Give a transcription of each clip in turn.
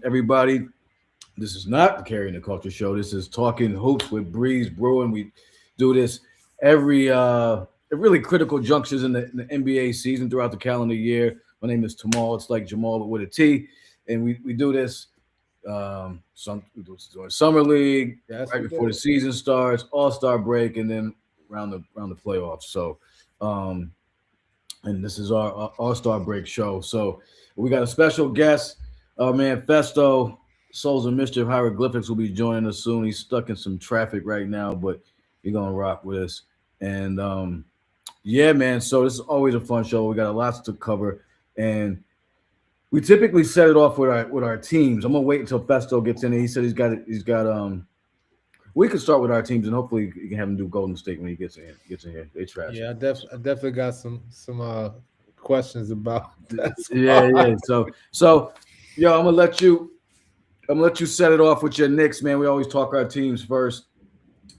everybody. This is not the Carrying the Culture Show. This is Talking Hoops with Brewin. We do this every at really critical junctures in the NBA season throughout the calendar year. My name is Tamal. It's like Jamal but with a T, and we do this during summer league Yes, right we before the do. season starts, All Star break, and then around the playoffs. So, um, and this is our All Star break show. So we got a special guest, our man Phesto, Souls and Mischief Hieroglyphics will be joining us soon. He's stuck in some traffic right now, but he's gonna rock with us. And yeah, man. So this is always a fun show. We got a lot to cover, and we typically set it off with our teams. I'm gonna wait until Festo gets in. He said he's got. We can start with our teams, and hopefully you can have him do Golden State when he gets in. Gets in here. They trash. Yeah, I definitely got some questions about that Yeah, squad. yeah. So, yo, I'm gonna let you set it off with your Knicks, man. We always talk our teams first,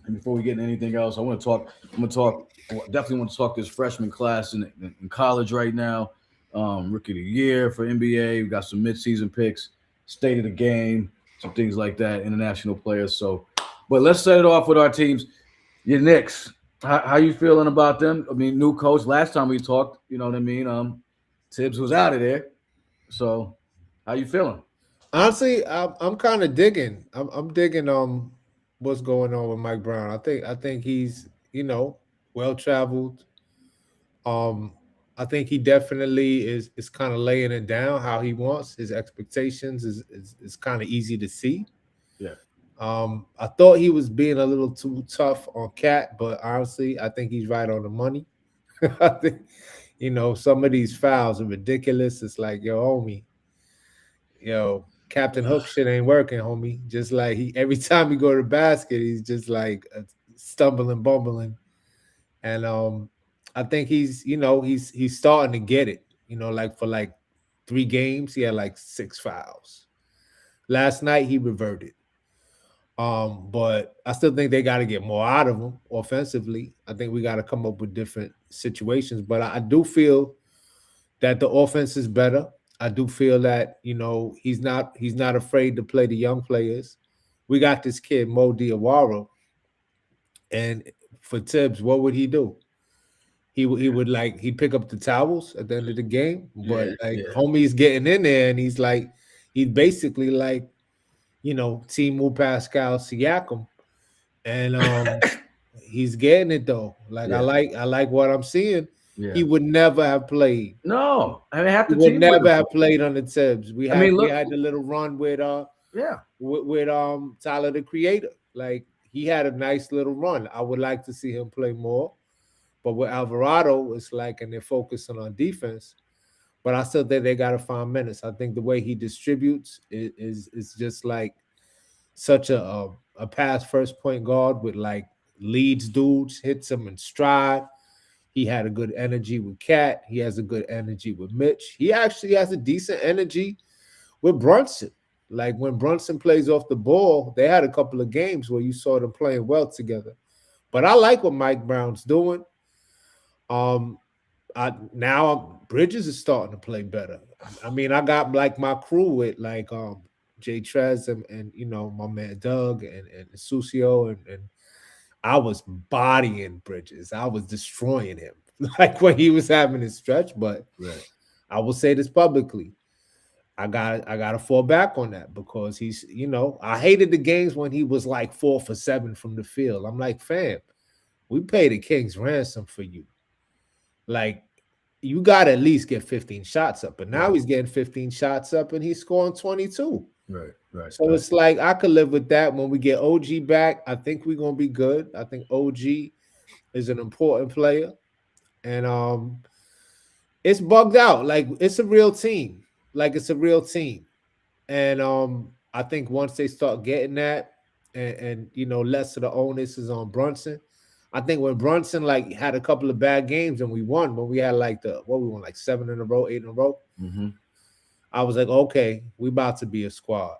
and before we get into anything else, I want to talk. I'm gonna talk. I definitely want to talk this freshman class in college right now. Rookie of the year for NBA. We got some midseason picks, state of the game, some things like that, international players. So, but let's set it off with our teams. Your Knicks. How you feeling about them? I mean, new coach. Last time we talked, you know what I mean. Tibbs was out of there. So, how you feeling? Honestly, I'm kind of digging. I'm digging what's going on with Mike Brown. I think he's well traveled. Um, I think he definitely is kind of laying it down how he wants. His expectations is kind of easy to see. Yeah. I thought he was being a little too tough on Cat, but honestly, I think he's right on the money. I think some of these fouls are ridiculous. It's like, yo, homie, Captain Hook shit ain't working, homie. Just like he every time he go to the basket, he's just like stumbling, bumbling, and I think he's starting to get it. Like for like 3 games, he had like 6 fouls. Last night he reverted. But I still think they got to get more out of him offensively. I think we got to come up with different situations. But I do feel that the offense is better. I do feel that he's not afraid to play the young players. We got this kid Mo Diawara, and for Tibbs, what would he do? He would like he'd pick up the towels at the end of the game, but Yeah, like yeah. homie's getting in there, and he's basically like Timu Pascal Siakam, and he's getting it though. Like I Yeah, like I like what I'm seeing. yeah. He would never have played. No, I mean half He the would team never wouldn't have have played. played under Tibbs. We I had mean, we look, had the little run with yeah, Tyler the Creator. Like he had a nice little run. I would like to see him play more. But with Alvarado, it's like, and they're focusing on defense. But I still think they got to find minutes. I think the way he distributes is just like such a pass first point guard with like leads dudes, hits them in stride. He had a good energy with Cat. He has a good energy with Mitch. He actually has a decent energy with Brunson. Like when Brunson plays off the ball, they had a couple of games where you saw them playing well together. But I like what Mike Brown's doing. Um, now Bridges is starting to play better. I mean, I got like my crew with like Jay Trez and my man Doug and Sucio and I was bodying Bridges. I was destroying him like when he was having his stretch. But right. I will say this publicly. I gotta fall back on that because I hated the games when he was like 4 for 7 from the field. I'm like, fam, we paid a king's ransom for you. Like, you gotta at least get 15 shots up. But now Right, he's getting 15 shots up and he's scoring 22. right, right. So it's like I could live with that. When we get OG back, I think we're gonna be good. I think OG is an important player. And it's bugged out. Like it's a real team. Like it's a real team. And I think once they start getting that, and less of the onus is on Brunson. I think when Brunson like had a couple of bad games and we won, when we had like we won like 7 in a row, 8 in a row. Mm-hmm. I was like, okay, we about to be a squad.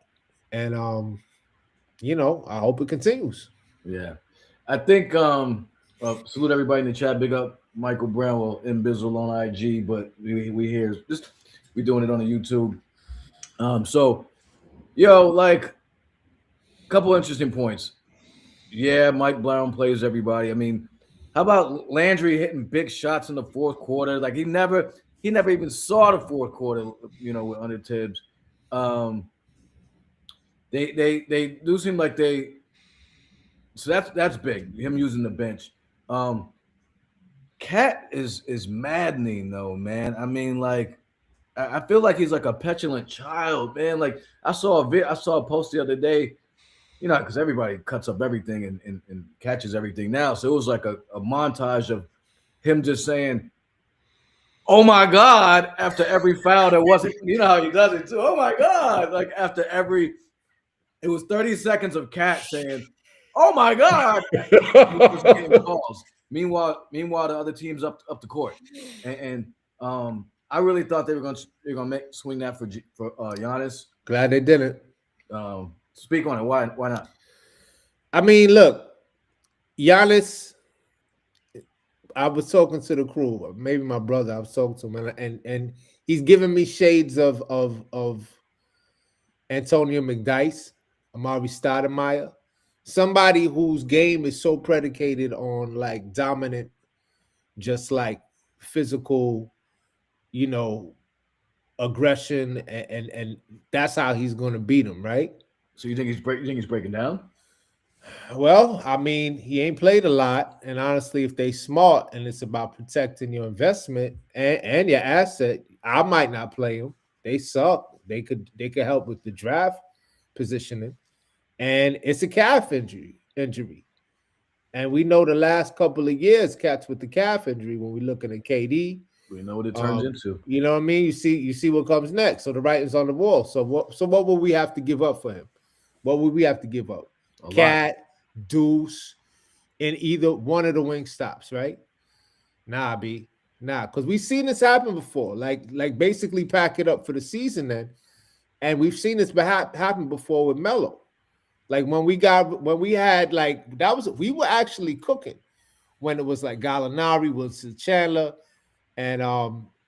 And I hope it continues. Yeah, I think salute everybody in the chat. Big up Michael Brown, well, Bizzle on IG, but we here just we doing it on the YouTube. So Yo, like a couple interesting points. Yeah, Mike Brown plays everybody. I mean, how about Landry hitting big shots in the fourth quarter? Like he never even saw the fourth quarter, with under Tibbs. Um, they do seem like they so that's big. Him using the bench. Um, Cat is maddening though, man. I mean, like I feel like he's like a petulant child, man. Like I saw a post the other day, because everybody cuts up everything and catches everything now. So it was like a montage of him just saying, "Oh my God," after every foul that wasn't, how he does it too. Oh my God. Like after every, it was 30 seconds of Cat saying, "Oh my God," he wasn't getting calls. Meanwhile, the other team's up the court, and I really thought they were gonna swing that for Giannis. Glad they didn't. Speak on it. Why not? I mean, look, Giannis. I was talking to the crew, maybe my brother. I was talking to him, and he's giving me shades of Antonio McDyess, Amari Stoudemire, somebody whose game is so predicated on like dominant, just like physical, you know, aggression, and that's how he's going to beat him, right? So you think he's breaking down? Well, I mean, he ain't played a lot, and honestly, if they smart and it's about protecting your investment and your asset, I might not play him. They suck. They could help with the draft positioning, and it's a calf injury, and we know the last couple of years, cats with the calf injury. When we're looking at KD, We know what it turns into. you know what I mean. You see what comes next. So the writing's on the wall. So what will we have to give up for him? What would we have to give up? A lot. Cat, Deuce, in either one of the wing stops, right? Nah, B. Nah, because we've seen this happen before. Like basically pack it up for the season then. And we've seen this happen before with Melo. Like when we had like we were actually cooking when it was like Gallinari, Wilson Chandler, and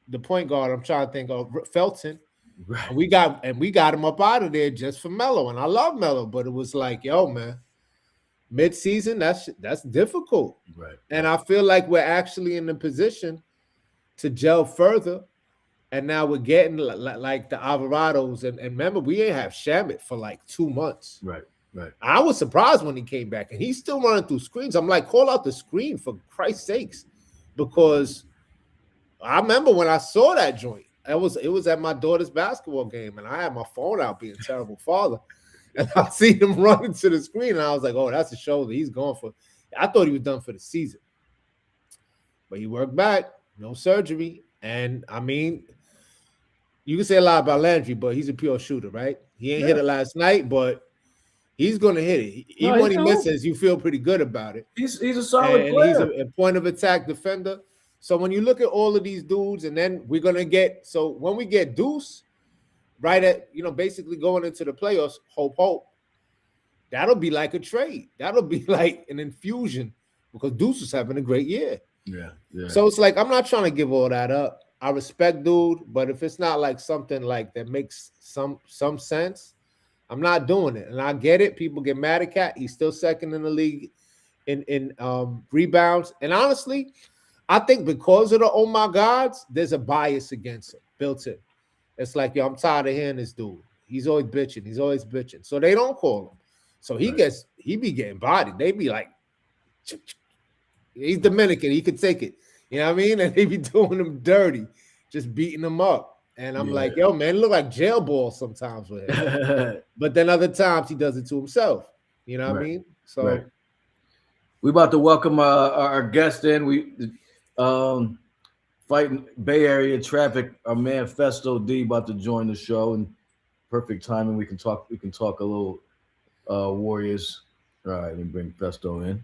the point guard, I'm trying to think of Felton. Right. And we got him up out of there just for Melo. And I love Melo, but it was like, yo, man, mid-season, that's difficult. Right. And I feel like we're actually in the position to gel further. And now we're getting like the Alvarados. And remember, we ain't have Shamit for like 2 months. Right. I was surprised when he came back. And he's still running through screens. I'm like, call out the screen for Christ's sakes. Because I remember when I saw that joint. It was at my daughter's basketball game. And I had my phone out being a terrible father. And I see him running to the screen. And I was like, oh, that's a shoulder. He's going for. I thought he was done for the season. But he worked back. No surgery. And I mean, you can say a lot about Landry, but he's a pure shooter, right? He ain't hit it last night, but he's going to hit it. Even when he misses, you feel pretty good about it. He's a solid player. He's a point of attack defender. So when you look at all of these dudes, and then we're going to get – so when we get Deuce, right at, basically going into the playoffs, hope, that'll be like a trade. That'll be like an infusion because Deuce is having a great year. Yeah. So it's like, I'm not trying to give all that up. I respect dude, but if it's not like something like that makes some sense, I'm not doing it. And I get it. People get mad at Cat. He's still second in the league in rebounds. And honestly, I think because of the oh my gods, there's a bias against him built in. It's like, yo, I'm tired of hearing this dude. He's always bitching. So they don't call him. So he be getting bodied. They be like, he's Dominican. He could take it. You know what I mean? And they be doing him dirty, just beating him up. And I'm like, yo, man, it look like jail ball sometimes with him. But then other times he does it to himself. You know what I mean? So we about to welcome our guest in. We fighting Bay Area traffic. Our man Phesto D about to join the show, and perfect timing. We can talk a little Warriors. All right, let me bring Phesto in.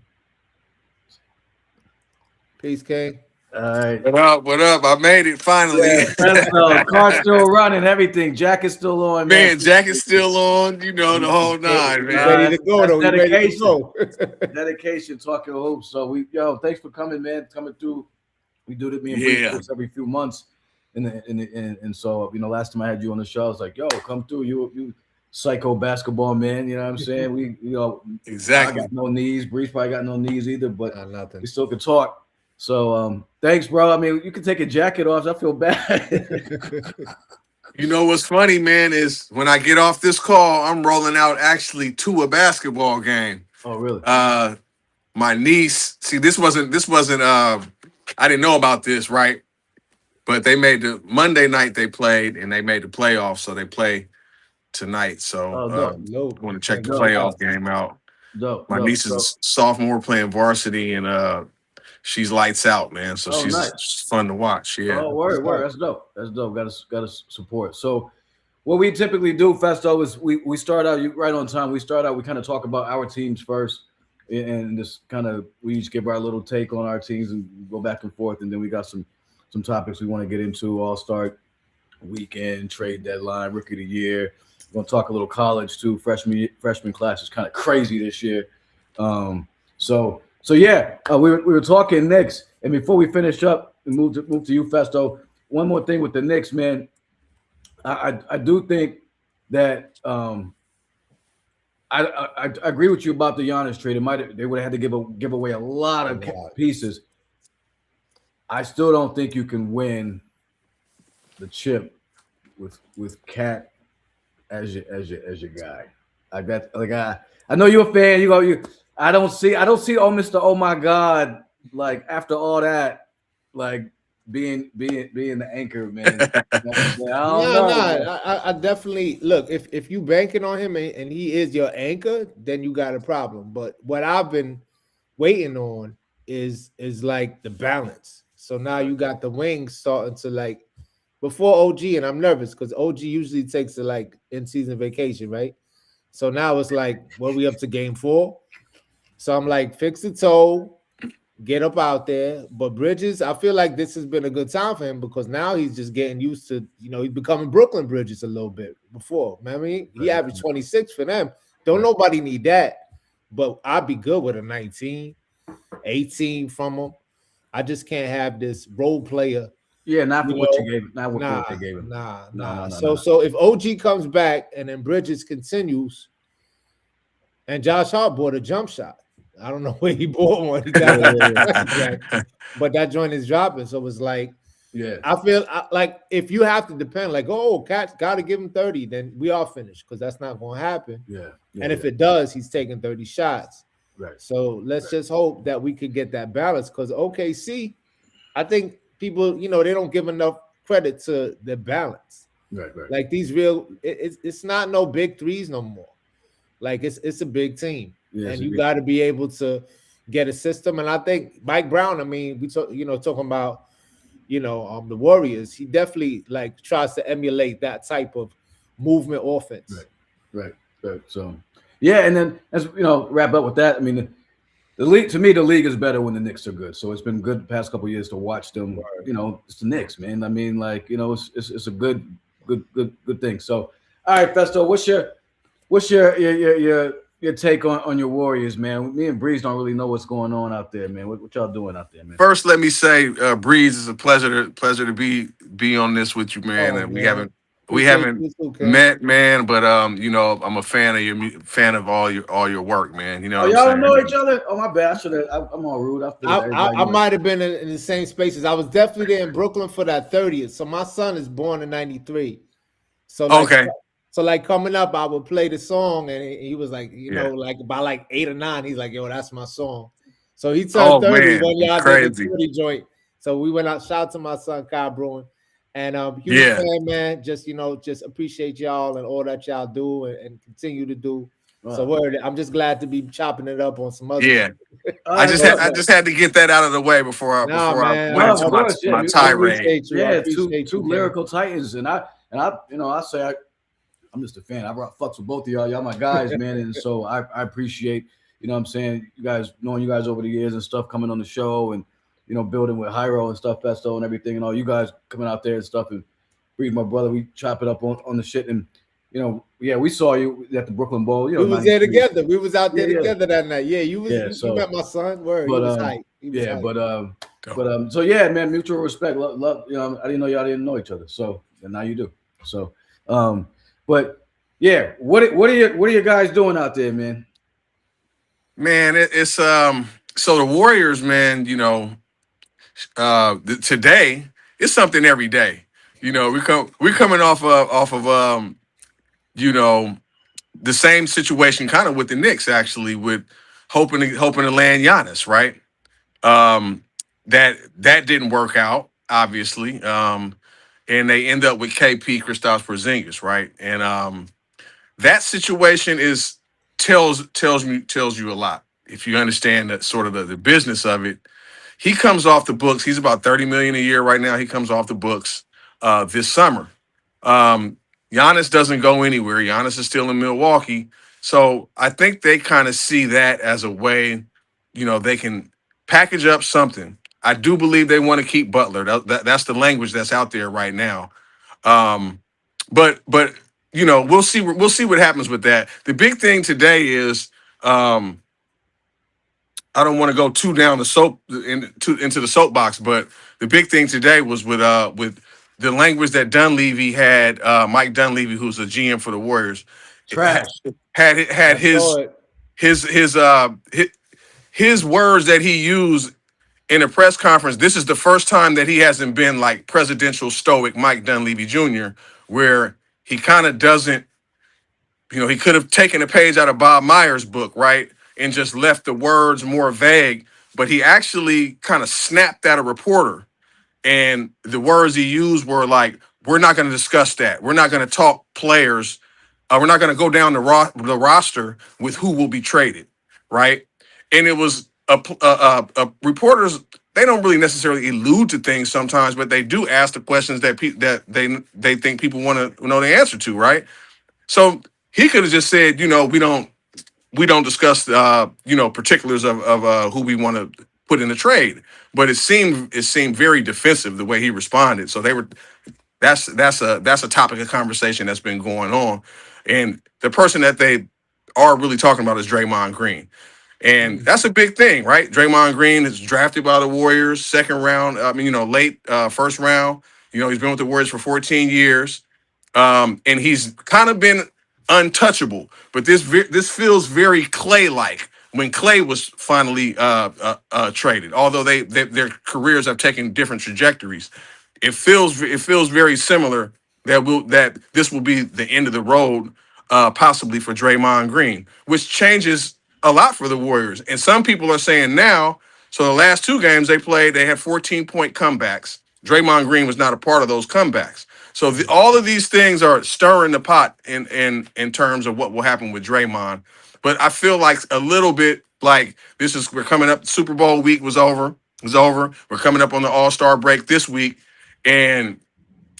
Peace, King. All right. What up? I made it finally. Yeah, car's still running, everything. Jacket's still on, man. Jacket's still on, the whole nine, man. Ready to go, though. Dedication. Dedication, talking hoops. So thanks for coming, man. Coming through. We do me and Bree this every few months. And so, last time I had you on the show, I was like, yo, come through. You psycho basketball man. You know what I'm saying? I Exactly. got no knees. Breeze probably got no knees either, but Nothing. we still can talk. So thanks, bro. I mean, you can take a jacket off. I feel bad. You know what's funny, man, is when I get off this call, I'm rolling out actually to a basketball game. Oh, really? My niece, see, this wasn't I didn't know about this, right? But they made the Monday night they played and they made the playoffs, so they play tonight. So Dope. I want to check the Dope. playoff game out. Dope. My niece is a sophomore playing varsity and she's lights out, man. So she's nice. fun to watch. Yeah. Oh, word. That's dope. Gotta support. So what we typically do, Phesto, is we start out right on time. We kind of talk about our teams first, and just kind of we each give our little take on our teams and go back and forth, and then we got some topics we want to get into. All-Star weekend, trade deadline, rookie of the year. We're gonna talk a little college too. Freshman class is kind of crazy this year. So yeah, we were talking Knicks, and before we finish up and move to you, Phesto. One more thing with the Knicks, man. I do think that I agree with you about the Giannis trade. They would have had to give away a lot of pieces. I still don't think you can win the chip with Cat as your guy. I know you're a fan. I don't see Mr. Oh my God, like after all that, like being the anchor, man. I definitely look if you banking on him and he is your anchor, then you got a problem. But what I've been waiting on is like the balance. So now you got the wings starting to like before OG, and I'm nervous because OG usually takes a like in-season vacation, right? So now it's like, what we up to game 4? So I'm like, fix the toe, get up out there. But Bridges, I feel like this has been a good time for him because now he's just getting used to, he's becoming Brooklyn Bridges a little bit before. I mean, he averaged 26 for them. Don't nobody need that. But I'd be good with a 19, 18 from him. I just can't have this role player. Yeah, not for what you gave him. Not what they gave him. Nah. So if OG comes back and then Bridges continues, and Josh Hart bought a jump shot. I don't know where he bought one. He got but that joint is dropping. So it's like, I feel like if you have to depend, like, Cat's got to give him 30, then we are finished because that's not going to happen. And if it does, he's taking 30 shots. Right. So let's just hope that we could get that balance because OKC, I think people, they don't give enough credit to the balance. Right. Like these it's not no big threes no more. Like it's a big team, and you got to be able to get a system. And I think Mike Brown. I mean, we talking about the Warriors. He definitely like tries to emulate that type of movement offense. Right. So yeah, and then as wrap up with that. I mean, the league to me, the league is better when the Knicks are good. So it's been good the past couple of years to watch them. It's the Knicks, man. I mean, like it's a good thing. So all right, Phesto, what's your take on your Warriors, man? Me and Breeze don't really know what's going on out there, man. What y'all doing out there, man? First, let me say, Breeze, it's a pleasure to be on this with you, man. And we haven't met, man, but I'm a fan of all your work, man. You know what I'm y'all saying? don't know each other? Oh, my bad. I'm all rude. I might have been in the same spaces. I was definitely there in Brooklyn for that 30th. So my son is born in 93. So okay. So like coming up, I would play the song, and he was like, like by like 8 or 9, he's like, "Yo, that's my song." So he turned 30 when y'all did the 30 joint. So we went out. Shout out to my son Kyle Brewin, and huge fan, man. Just just appreciate y'all and all that y'all do and continue to do. Wow. So I'm just glad to be chopping it up on some other. Yeah, I just had to get that out of the way before I went into my tirade. Yeah, two lyrical titans, and I say I'm just a fan. I fucks with both of y'all. Y'all my guys, man. And so I appreciate, what I'm saying, knowing you guys over the years and stuff, coming on the show and, building with Hyro and stuff, Phesto and everything, and all you guys coming out there and stuff. And Breed, my brother, we chop it up on the shit. And, we saw you at the Brooklyn Bowl. We was there together. We was out there together that night. Yeah, you met my son. Word. But, he was hype. So yeah, man, mutual respect. Love, I didn't know y'all didn't know each other. So, and now you do. So, but Yeah. What are you guys doing out there, man? Man, it's so the Warriors, man, today it's something every day. We're coming off of you know, the same situation kind of with the Knicks actually with hoping to land Giannis, right? Um that didn't work out, obviously. And they end up with KP Kristaps Porzingis, right? And that situation is tells you a lot if you understand that sort of the business of it. He comes off the books. He's about 30 million a year right now. He comes off the books this summer. Um, Giannis doesn't go anywhere. Giannis is still in Milwaukee. So I think they kind of see that as a way, they can package up something. I do believe they want to keep Butler. That's the language that's out there right now. Um, but we'll see what happens with that. The big thing today is um, I don't want to go too down the into the soapbox, but the big thing today was with the language that Dunleavy had. Mike Dunleavy, who's the GM for the Warriors, had Trash. had I saw it. his his uh his, his words that he used in a press conference. This is the first time that he hasn't been like presidential stoic Mike Dunleavy Jr., where he kind of doesn't. He could have taken a page out of Bob Myers' book, right, and just left the words more vague. But he actually kind of snapped at a reporter, and the words he used were like, "We're not going to discuss that. We're not going to talk players. We're not going to go down the roster with who will be traded," right? And it was a reporters. They don't really necessarily allude to things sometimes, but they do ask the questions that they think people want to know the answer to, right? So he could have just said, we don't discuss particulars of who we want to put in the trade. But it seemed very defensive the way he responded. So that's a topic of conversation that's been going on. And the person that they are really talking about is Draymond Green. And that's a big thing, right? Draymond Green is drafted by the Warriors, second round. Late first round. He's been with the Warriors for 14 years. And he's kind of been untouchable. But this feels very Clay-like when Clay was finally traded. Although their careers have taken different trajectories, it feels very similar that this will be the end of the road, possibly for Draymond Green, which changes a lot for the Warriors. And some people are saying now. So the last two games they played, they had 14-point comebacks. Draymond Green was not a part of those comebacks. So all of these things are stirring the pot in terms of what will happen with Draymond. But I feel like a little bit like we're coming up. Super Bowl week was over. We're coming up on the All-Star break this week, and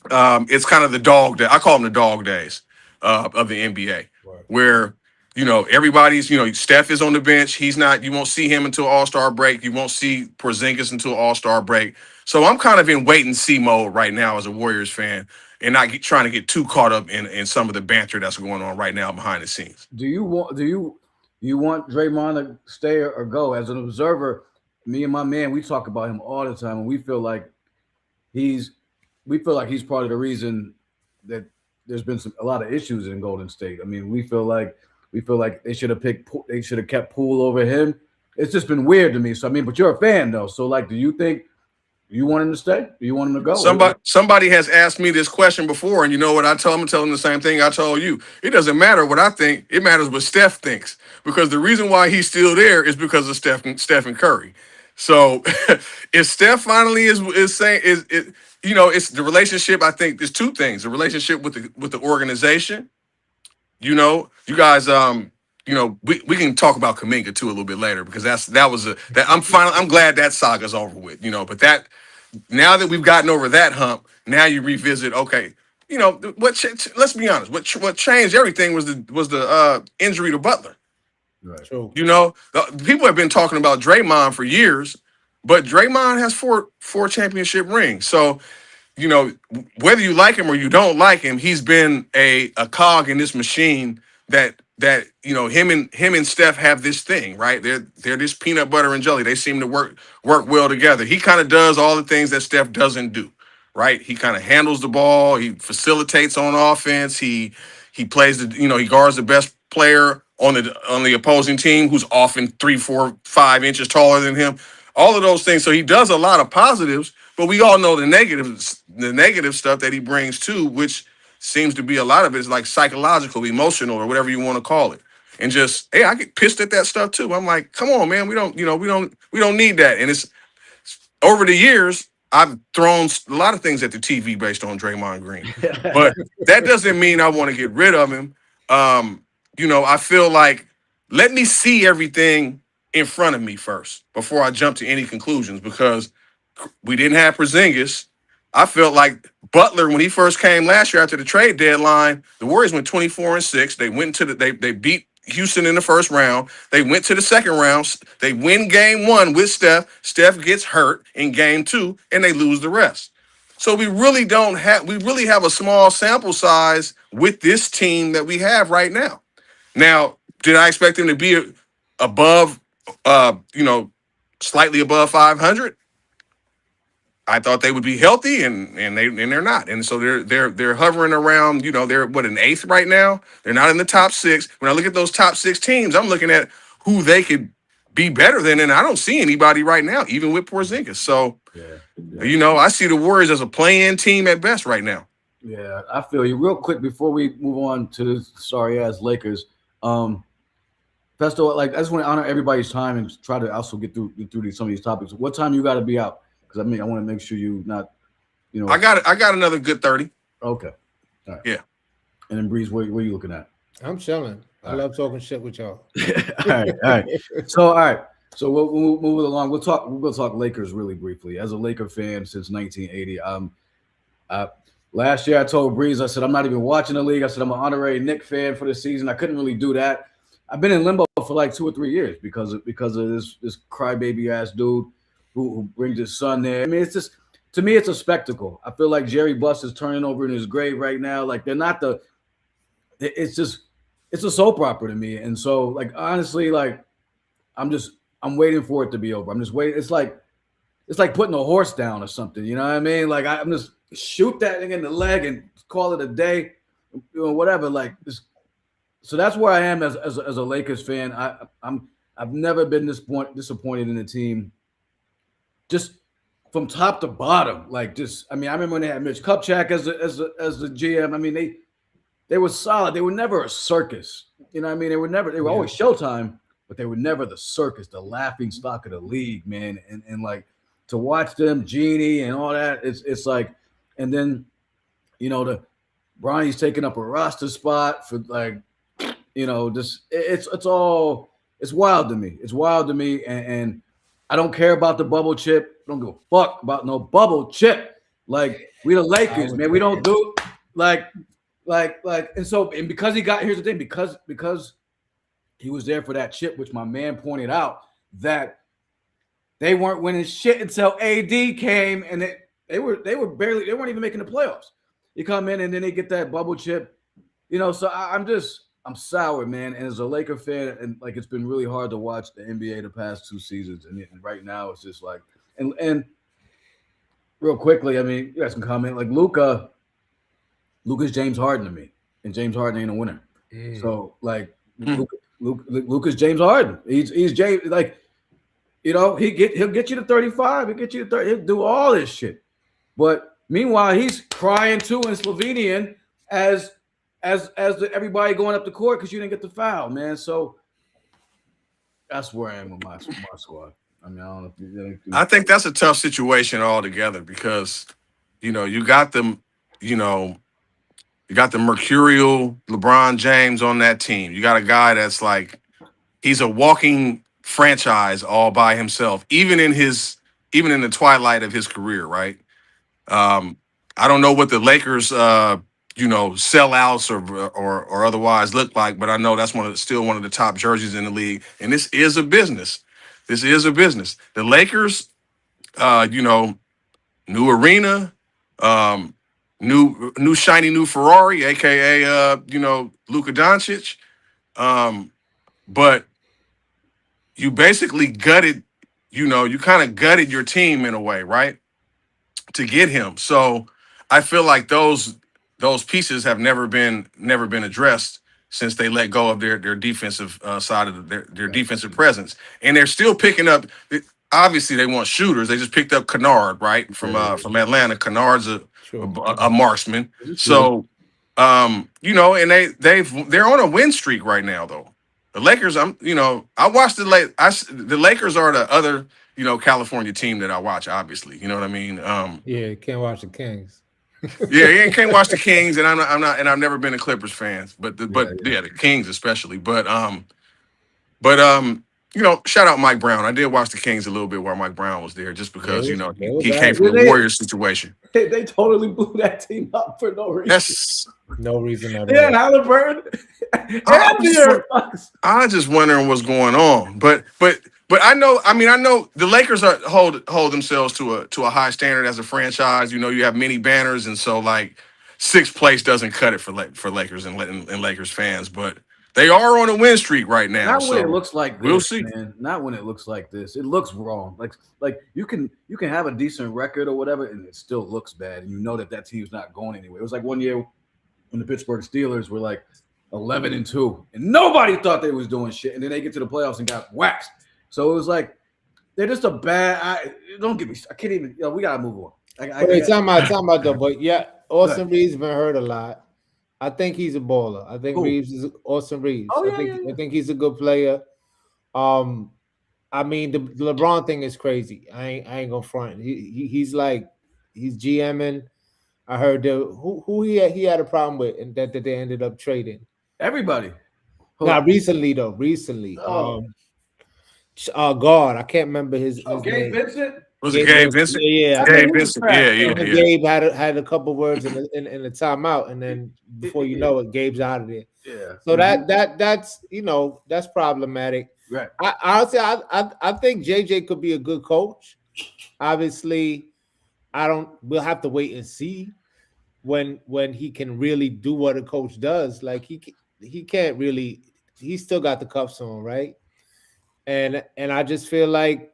it's kind of the dog day. I call them the dog days of the NBA, Right. where everybody's Steph is on the bench. He's not. You won't see him until All-Star break. You won't see Porzingis until All-Star break. So I'm kind of in wait and see mode right now as a Warriors fan, and not trying to get too caught up in some of the banter that's going on right now behind the scenes. Do you want Draymond to stay or go? As an observer, me and my man, we talk about him all the time, and he's we feel like he's part of the reason that there's been a lot of issues in Golden State. I mean, we feel like they should have kept Poole over him. It's just been weird to me. So I mean, but you're a fan though, so like, do you think you want him to stay? Do you want him to go? Somebody has asked me this question before, and you know what I tell them? I tell them the same thing I told you. It doesn't matter what I think; it matters what Steph thinks. Because the reason why he's still there is because of Stephen Curry. So if Steph finally is saying it's the relationship. I think there's two things: the relationship with the organization. You guys, we can talk about Kaminga too a little bit later because I'm glad that saga's over with. But that now that we've gotten over that hump, now you revisit. Okay, let's be honest. What changed everything was the injury to Butler. Right. True. People have been talking about Draymond for years, but Draymond has four championship rings. So you know, whether you like him or you don't like him, he's been a cog in this machine that him and Steph have this thing, right? They're this peanut butter and jelly. They seem to work well together. He kind of does all the things that Steph doesn't do, right? He kind of handles the ball, he facilitates on offense, he He plays he guards the best player on the opposing team who's often 3, 4, 5 inches taller than him. All of those things. So he does a lot of positives, but we all know the negative stuff that he brings too, which seems to be a lot of it is like psychological, emotional, or whatever you want to call it. And just, hey, I get pissed at that stuff too. I'm like, come on, man, we don't need that. And it's over the years, I've thrown a lot of things at the TV based on Draymond Green, but that doesn't mean I want to get rid of him. I feel like let me see everything in front of me first before I jump to any conclusions because we didn't have Porzingis. I felt like Butler when he first came last year after the trade deadline. The Warriors went 24-6. They went to they beat Houston in the first round. They went to the second round. They win game 1 with Steph. Steph gets hurt in game 2, and they lose the rest. So we really have a small sample size with this team that we have right now. Now, did I expect them to be above, slightly above 500? I thought they would be healthy, and they're not, and so they're hovering around. They're an 8th right now. They're not in the top 6. When I look at those top 6 teams, I'm looking at who they could be better than, and I don't see anybody right now, even with Porzingis. So, I see the Warriors as a play-in team at best right now. Yeah, I feel you. Real quick before we move on to the sorry ass Lakers, Phesto, I just want to honor everybody's time and try to also get through some of these topics. What time you got to be out? I want to make sure you not, I got another good 30. Okay. All right. Yeah. And then Breeze, where are you looking at? I'm chilling. I love talking shit with y'all. All right. So we'll move it along. We'll talk Lakers really briefly. As a Laker fan since 1980, last year I told Breeze, I said I'm not even watching the league. I said I'm an honorary Knicks fan for the season. I couldn't really do that. I've been in limbo for like 2 or 3 years because of this crybaby ass dude who brings his son there. I mean, it's just, to me, it's a spectacle. I feel like Jerry Buss is turning over in his grave right now. Like, they're not it's a soap opera to me. And so, like, honestly, like, I'm waiting for it to be over. I'm just waiting. It's like putting a horse down or something. You know what I mean? Like, I'm just shoot that thing in the leg and call it a day, whatever. Like, so that's where I am as a Lakers fan. I've never been disappointed in the team. Just from top to bottom, I remember when they had Mitch Kupchak as the GM. I mean, they were solid. They were never a circus. You know what I mean? They were always Showtime, but they were never the circus, the laughing stock of the league, man. And like to watch them, Genie and all that, it's like, and then the Bronny's taking up a roster spot for it's wild to me. It's wild to me, and I don't care about the bubble chip. I don't give a fuck about no bubble chip. Like, we the Lakers, man. We don't do and because here's the thing, because he was there for that chip, which my man pointed out, that they weren't winning shit until AD came, and they weren't even making the playoffs. You come in and then they get that bubble chip, so I'm sour, man. And as a Laker fan, and like, it's been really hard to watch the NBA the past 2 seasons. And right now it's just like, and real quickly, I mean, you guys can comment, like Luka's James Harden to me, and James Harden ain't a winner. So like Luka's James Harden. He's James, like, he'll get you to 35, he'll get you to 30, he'll do all this shit. But meanwhile, he's crying too in Slovenian as everybody going up the court because you didn't get the foul, man. So that's where I am with my squad. I mean, I don't know if you I think that's a tough situation altogether because, you got them, you got the mercurial LeBron James on that team. You got a guy that's like, he's a walking franchise all by himself, even in the twilight of his career, right? I don't know what the Lakers sellouts or otherwise look like, but I know that's still one of the top jerseys in the league. And this is a business. The Lakers, new arena, new shiny new Ferrari, aka Luka Doncic. But you basically gutted, you kind of gutted your team in a way, right? To get him. So I feel like those those pieces have never been addressed since they let go of their defensive side of their defensive presence, and they're still picking up. Obviously, they want shooters. They just picked up Kennard, right, from Atlanta. Kennard's a marksman. So, and they're on a win streak right now, though. The Lakers, I watched the Lakers are the other, California team that I watch. Obviously, you know what I mean. Yeah, you can't watch the Kings. Yeah, you can't watch the Kings, and I'm not, and I've never been a Clippers fan, but the Kings especially. But shout out Mike Brown. I did watch the Kings a little bit while Mike Brown was there, just because he came from the Warriors situation. They totally blew that team up for no reason. Yes, no reason at all. Yeah, Halliburton. I just wondering what's going on, but I know the Lakers hold themselves to a high standard as a franchise. You have many banners, and so like sixth place doesn't cut it for Lakers and Lakers fans, but they are on a win streak right now. Not when it looks like this, we'll see. Man. Not when it looks like this. It looks wrong. Like you can have a decent record or whatever, and it still looks bad, and you know that team's not going anywhere. It was like one year when the Pittsburgh Steelers were like 11-2, and nobody thought they was doing shit, and then they get to the playoffs and got waxed. So it was like they're just a bad. Don't get me. I can't even. We gotta move on. Talking about though, but yeah, Austin Reeves been hurt a lot. I think he's a baller. I think Reeves is Austin Reeves. Oh, I think he's a good player. I mean the LeBron thing is crazy. I ain't gonna front. He's GMing. I heard who he had a problem with, and that they ended up trading. Everybody. Not recently though. Guard. I can't remember his Gabe name. Vincent. Was it Gabe Vincent? Yeah. Gabe Vincent. Yeah. Gabe had a couple words in the timeout, and then before you know it, Gabe's out of there. Yeah. So that's problematic. Right. I think JJ could be a good coach. Obviously, we'll have to wait and see when he can really do what a coach does. Like he can't really. He's still got the cuffs on, right? And I just feel like,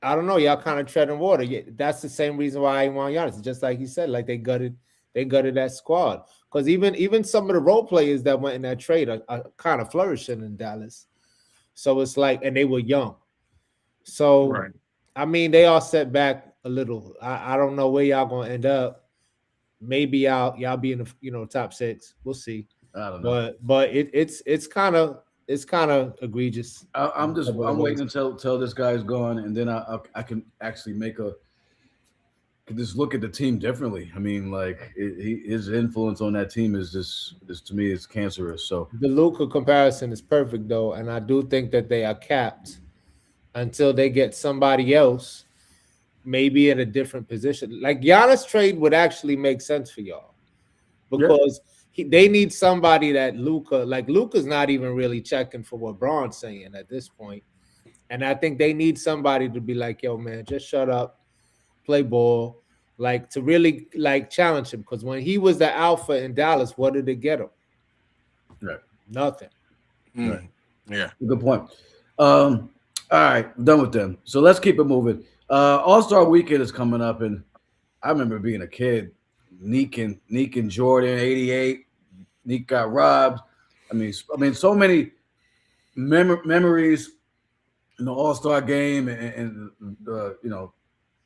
I don't know, y'all kind of treading water. Yeah, that's the same reason why I want Giannis. It's just like he said, like they gutted that squad. Because even some of the role players that went in that trade are kind of flourishing in Dallas. So it's like, and they were young. So right. I mean, they all set back a little. I don't know where y'all gonna end up. Maybe y'all be in the top 6. We'll see. I don't know. But it's kind of egregious. I'm waiting until this guy's gone, and then I can actually just look at the team differently. I mean, like his influence on that team is just to me is cancerous. So the Luka comparison is perfect though, and I do think that they are capped until they get somebody else, maybe in a different position. Like Giannis trade would actually make sense for y'all because. Yeah. They need somebody that Luka's not even really checking for what Braun's saying at this point. And I think they need somebody to be like, yo, man, just shut up, play ball, like to really like challenge him. Because when he was the alpha in Dallas, what did it get him? Right. Nothing. Right. Yeah. Good point. All right, done with them. So let's keep it moving. All-Star Weekend is coming up, and I remember being a kid. Neek and Jordan, 88. Neek got robbed. I mean, so many memories in the All-Star game, and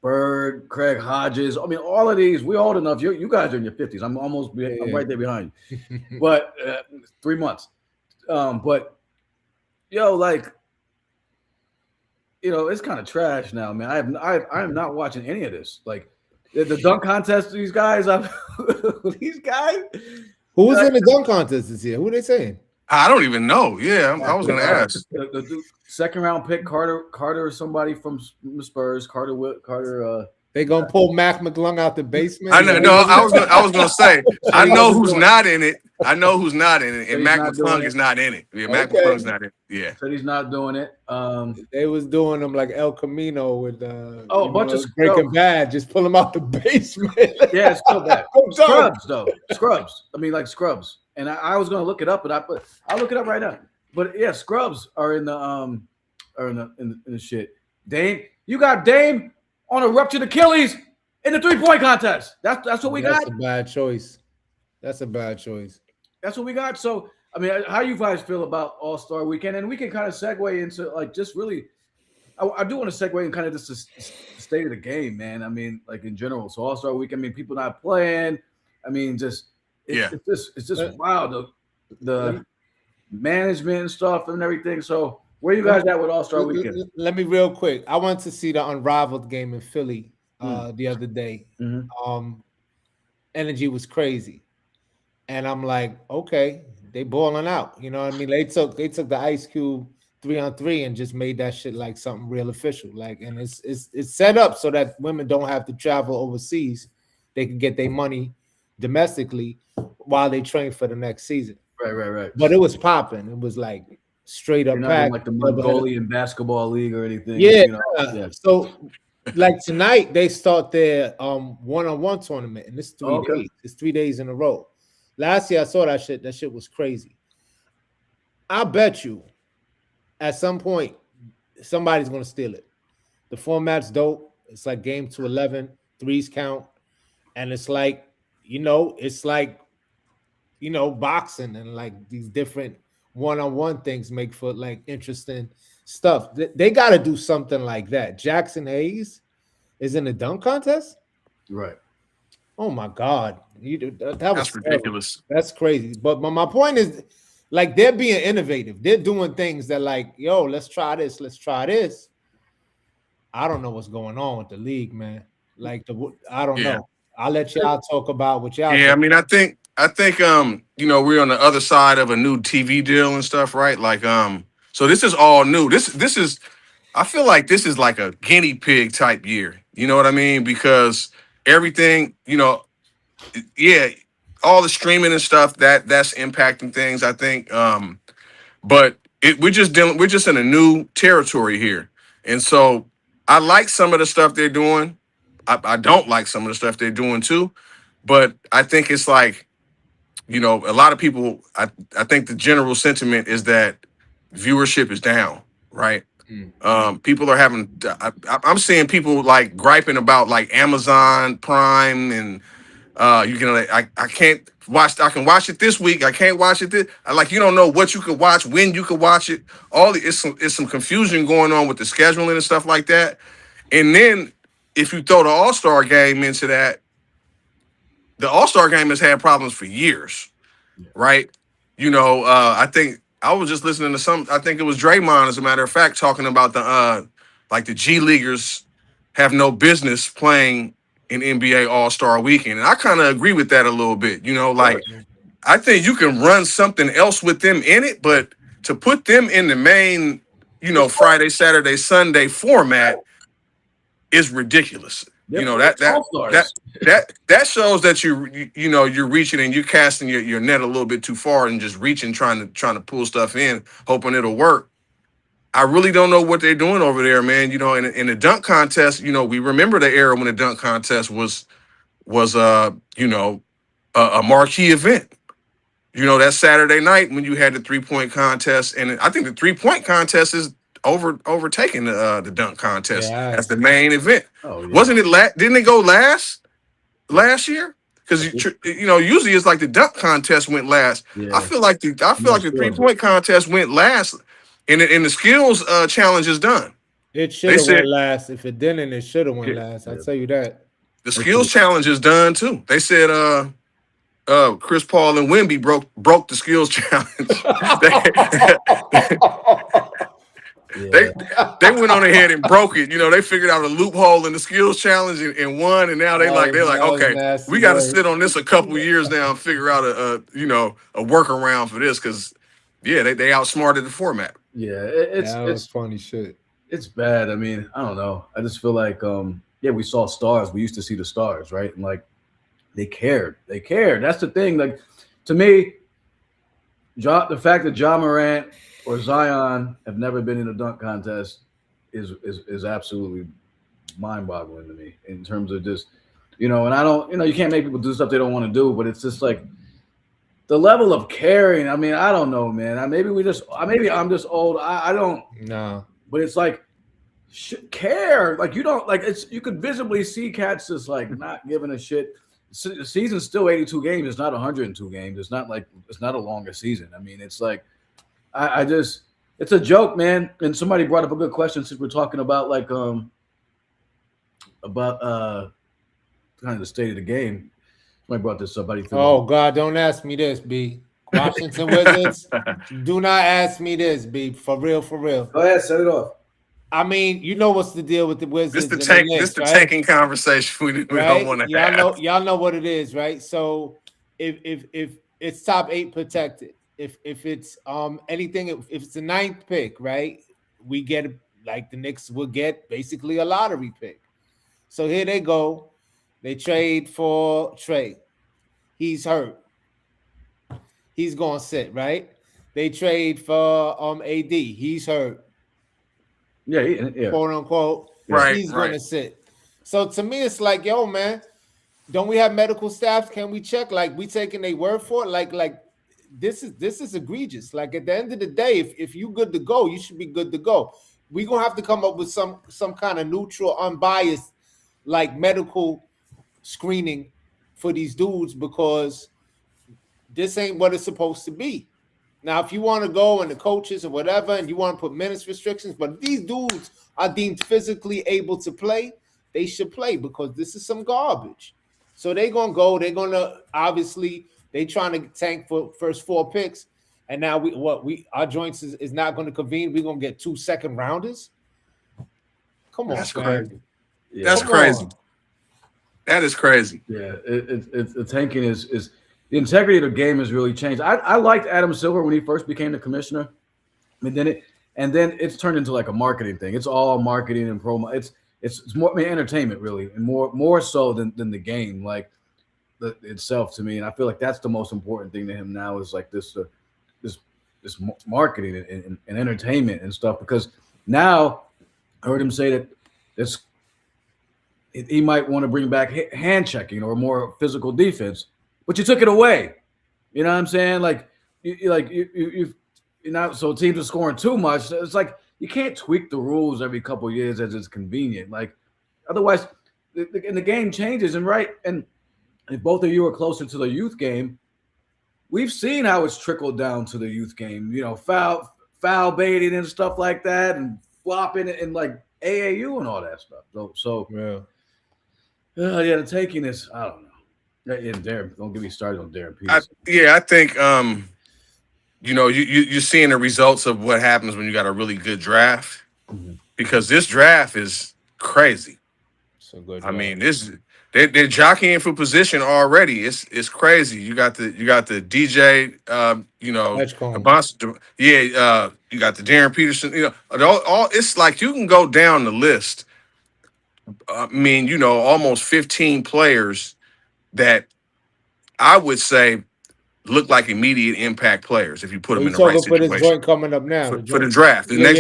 Bird, Craig Hodges. I mean, all of these. We're old enough. You guys are in your 50s. I'm right there behind you. But 3 months. But it's kind of trash now, man. I am not watching any of this. Like. The dunk contest, these guys. These guys. Who's in the dunk contest this year? Who are they saying? I don't even know. Yeah, I was going to ask. The second round pick, Carter or somebody from Spurs. Carter. They gonna pull Mac McClung out the basement. I know. No, I was gonna say. I know who's not in it. And Mac McClung is not in it. Yeah, Mac McClung's not in it. Yeah. So he's not doing it. They was doing them like El Camino with a bunch of Breaking Bad. Just pull them out the basement. Yeah, it's still bad. Scrubs though. Scrubs. I mean, like Scrubs. And I was gonna look it up, but I'll look it up right now. But yeah, Scrubs are in the shit. Dame, you got Dame on a ruptured Achilles in the 3-point contest. That's what we got. That's a bad choice. That's a bad choice. That's what we got. So, I mean, how you guys feel about All Star Weekend? And we can kind of segue into like just really. I do want to segue and kind of just the state of the game, man. I mean, like in general. So All Star Weekend. I mean, people not playing. I mean, just Yeah. it's just Let- wild let the management and stuff and everything. So where you guys at with All Star Weekend? Let me real quick. I went to see the Unrivaled game in Philly the other day. Mhm. Energy was crazy, and I'm like, okay, they balling out. You know what I mean? They took the Ice Cube 3-on-3 and just made that shit like something real official. Like, and it's set up so that women don't have to travel overseas. They can get their money domestically while they train for the next season. Right. But it was popping. It was like straight up You're not in packed. like the Mongolian basketball league or anything. Yeah. You know? Yeah. So like tonight they start their one-on-one tournament, and it's 3 Okay. days. It's 3 days in a row. Last year I saw that shit. That shit was crazy. I bet you at some point somebody's gonna steal it. The format's dope. It's like game to 11, threes count, and it's like, boxing and like these different one-on-one things make for like interesting stuff. They got to do something like that. Jackson Hayes is in a dunk contest. Right. Oh my God, that was That's ridiculous. That's crazy. But my point is, like, they're being innovative. They're doing things that, like, yo, let's try this. Let's try this. I don't know what's going on with the league, man. Like, I don't know. I'll let y'all talk about what y'all. Yeah, I mean, I think we're on the other side of a new TV deal and stuff, right? Like, so this is all new. This is, I feel like this is like a guinea pig type year. You know what I mean? Because everything, yeah, all the streaming and stuff that's impacting things, I think. But we're just in a new territory here, and so I like some of the stuff they're doing. I don't like some of the stuff they're doing too, but I think it's like, a lot of people. I think the general sentiment is that viewership is down, right? People are having. I'm seeing people like griping about like Amazon Prime and you can like, I can't watch. I can watch it this week. I can't watch it this. Like, you don't know what you could watch, when you could watch it. It's some confusion going on with the scheduling and stuff like that. And then if you throw the All-Star game into that, the All-Star game has had problems for years, right? I think I was just listening to I think it was Draymond, as a matter of fact, talking about the G Leaguers have no business playing in NBA All-Star Weekend. And I kind of agree with that a little bit. I think you can run something else with them in it, but to put them in the main, Friday, Saturday, Sunday format is ridiculous. That shows that you're reaching and you're casting your net a little bit too far and just reaching, trying to pull stuff in, hoping it'll work. I really don't know what they're doing over there, man. In the dunk contest, we remember the era when the dunk contest was a marquee event. That Saturday night when you had the 3-point contest, and I think the 3-point contest is overtaking the dunk contest as the main event. Oh, yeah. Wasn't it? Didn't it go last year? Because usually it's like the dunk contest went last. Yeah. I feel like the 3-point contest went last, and the skills challenge is done. It should have went last. If it didn't, it should have went last. I'll tell you that. The skills challenge is done too. They said Chris Paul and Wemby broke the skills challenge. They went on ahead and broke it. They figured out a loophole in the skills challenge and won. And now they're like, okay, we got to sit on this a couple years now and figure out a workaround for this, because they outsmarted the format. Yeah, it's funny shit. It's bad. I mean, I don't know. I just feel like we saw stars. We used to see the stars, right? And like they cared. That's the thing. Like, to me, the fact that Ja Morant or Zion have never been in a dunk contest is absolutely mind-boggling to me, in terms of just, and I don't, you can't make people do stuff they don't want to do, but it's just like the level of caring. I mean, I don't know, man. Maybe I'm just old. I don't know. But it's like, care. Like, you don't, like, you could visibly see cats just like not giving a shit. The season's still 82 games. It's not 102 games. It's not like it's not a longer season. I mean, it's like I just it's a joke, man. And somebody brought up a good question since we're talking about like about kind of the state of the game. Somebody brought this up. How do you feel? Oh God, don't ask me this, B. Washington Wizards. Do not ask me this, B. For real, for real. Go ahead, set it off. I mean, you know what's the deal with the Wizards This and the this Knicks, the right? tanking conversation we don't want to have. Y'all know what it is, right? So if it's top 8 protected, if it's anything, if it's the 9th pick, right? We get like the Knicks will get basically a lottery pick. So here they go. They trade for Trey. He's hurt. He's gonna sit, right? They trade for AD. He's hurt. Yeah. Quote unquote. Right, He's right. gonna sit. So to me, it's like, yo, man, don't we have medical staff? Can we check? Like, we taking their word for it? Like this is egregious. Like at the end of the day, if you good to go, you should be good to go. We're gonna have to come up with some kind of neutral, unbiased, like medical screening for these dudes, because this ain't what it's supposed to be. Now, if you want to go and the coaches or whatever, and you want to put minutes restrictions, but if these dudes are deemed physically able to play, they should play, because this is some garbage. So they're gonna go. They're gonna obviously they trying to tank for first 4 picks, and now our joints is not going to convene. We're gonna get 2 second rounders. Come on, That's man. crazy. Yeah. That's Come crazy. on. That is crazy. Yeah, it's the tanking is the integrity of the game has really changed. I liked Adam Silver when he first became the commissioner, and then it's turned into like a marketing thing. It's all marketing and promo. It's more entertainment really, and more so than the game like itself to me. And I feel like that's the most important thing to him now is like this marketing and entertainment and stuff. Because now I heard him say that this he might want to bring back hand checking or more physical defense, but you took it away. You know what I'm saying? Like, you're not so teams are scoring too much. It's like you can't tweak the rules every couple of years as it's convenient. Like, otherwise, the game changes. And if both of you are closer to the youth game, we've seen how it's trickled down to the youth game. You know, foul baiting and stuff like that, and flopping and like AAU and all that stuff. So Yeah. yeah, the taking is I don't know. And Darren, don't get me started on Darren Peterson. I think you're seeing the results of what happens when you got a really good draft, because this draft is crazy. So good. I mean, they're jockeying for position already. It's crazy. You got the DJ, Edgecombe. you got the Darren Peterson. You know, all it's like you can go down the list. I mean, almost 15 players that I would say look like immediate impact players if you put them You in the right talking for this situation joint coming up now? for the draft. The next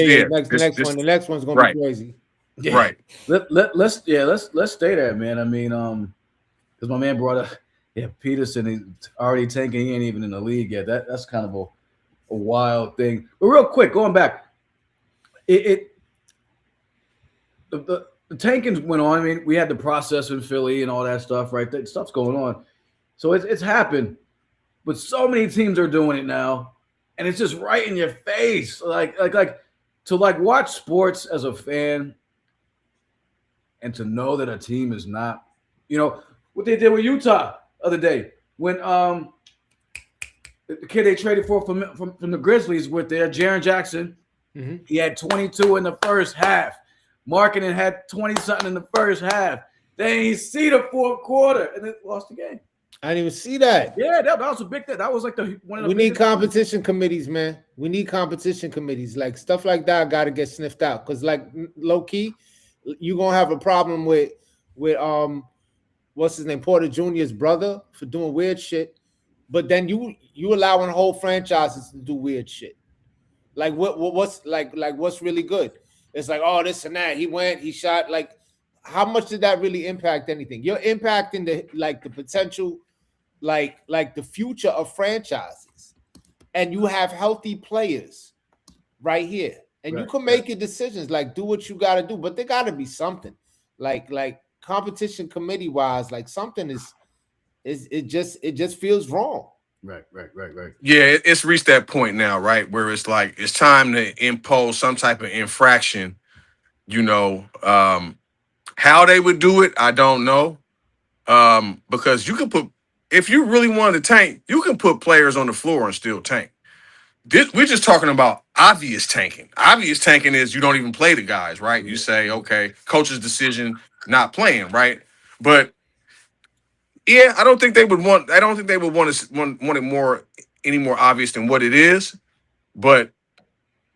one. The next one's gonna right. be crazy. Yeah. Right. Let's stay there, man. I mean, because my man brought up Peterson. He's already tanking. He ain't even in the league yet. That's kind of a wild thing. But real quick, going back, the tanking went on. I mean, we had the process in Philly and all that stuff, right? That stuff's going on. So it's happened. But so many teams are doing it now, and it's just right in your face. Like to watch sports as a fan and to know that a team is not, what they did with Utah the other day when the kid they traded for from the Grizzlies with their Jaren Jackson, he had 22 in the first half. Markkanen had 20-something in the first half. Then he see the fourth quarter and then lost the game. I didn't even see that. Yeah, that was a big thing. That was like one of the. We need competition committees, man. We need competition committees. Like stuff like that got to get sniffed out, because like low key, you're gonna have a problem with what's his name, Porter Jr.'s brother, for doing weird shit. But then you allowing whole franchises to do weird shit. Like what's what's really good? It's like, oh, this and that. He shot. Like, how much did that really impact anything? You're impacting the potential, like the future of franchises, and you have healthy players right here, and you can make your decisions. Like, do what you got to do, but there got to be something like competition committee wise. Like something is it just feels wrong. Right. Yeah, it's reached that point now, right, where it's like it's time to impose some type of infraction. You know, how they would do it, I don't know. Because you can put, if you really wanted to tank, you can put players on the floor and still tank. We're just talking about obvious tanking. Obvious tanking is you don't even play the guys, right? You say, okay, coach's decision, not playing, right? But yeah, I don't think they would want. I don't think they would want it more any more obvious than what it is. But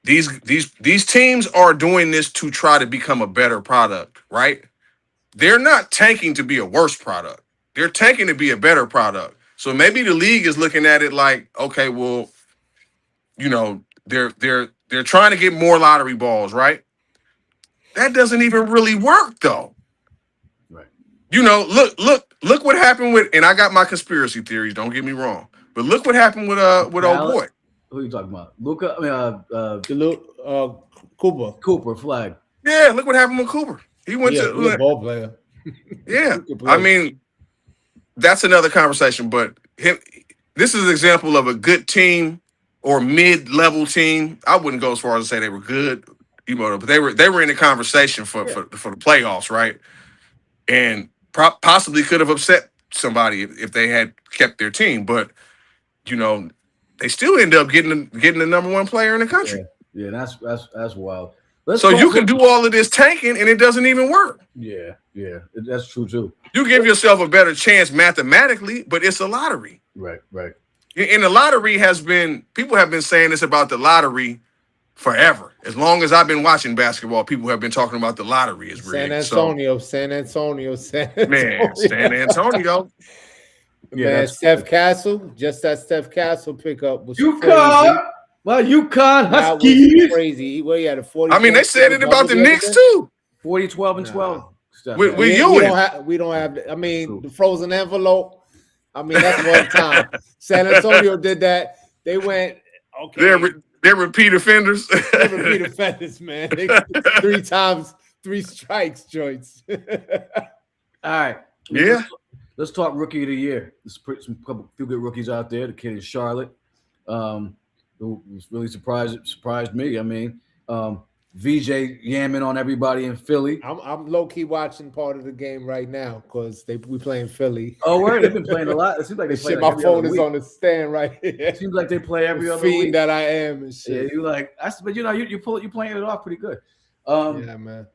these teams are doing this to try to become a better product, right? They're not tanking to be a worse product. They're tanking to be a better product. So maybe the league is looking at it like, okay, well, you know, they're trying to get more lottery balls, right? That doesn't even really work though. Right. You know, look what happened with, and I got my conspiracy theories, don't get me wrong. But look what happened with old boy. Who are you talking about? Luca? I mean, The little Cooper Flag. Yeah, look what happened with Cooper. He went he to a ball player. yeah. He could play. I mean, that's another conversation. But this is an example of a good team or mid-level team. I wouldn't go as far as to say they were good, you know, but they were in the conversation for the playoffs, right? And possibly could have upset somebody if they had kept their team, but you know, they still end up getting the number one player in the country. Yeah, that's wild. So you can do all of this tanking and it doesn't even work. Yeah, that's true too. You give yourself a better chance mathematically, but it's a lottery. Right. And the lottery people have been saying this about the lottery forever. As long as I've been watching basketball, people have been talking about the lottery is rigged. San Antonio. Man, San Antonio. Man, Steph Castle, just that Steph Castle pickup was UConn. Well, UConn Huskies. Crazy. Well, he had a 40. I mean, they said it about the Knicks too. 40, 12, and 12. With Ewing. We don't have. I mean, the frozen envelope. I mean, that's one time. San Antonio did that. They went okay. They're repeat offenders. They're repeat offenders, man. They, 3 times, 3 strikes, joints. All right. Yeah. Let's talk rookie of the year. There's few good rookies out there. The kid in Charlotte, who was really surprised me. I mean, VJ yamming on everybody in Philly. I'm low key watching part of the game right now because we playing Philly. Oh, word! They've been playing a lot. It seems like they play. Shit, my phone is on the stand right here. It seems like they play every other fiend week. that I am and shit. Yeah, you like. But you know, you're playing it off pretty good. Yeah, man.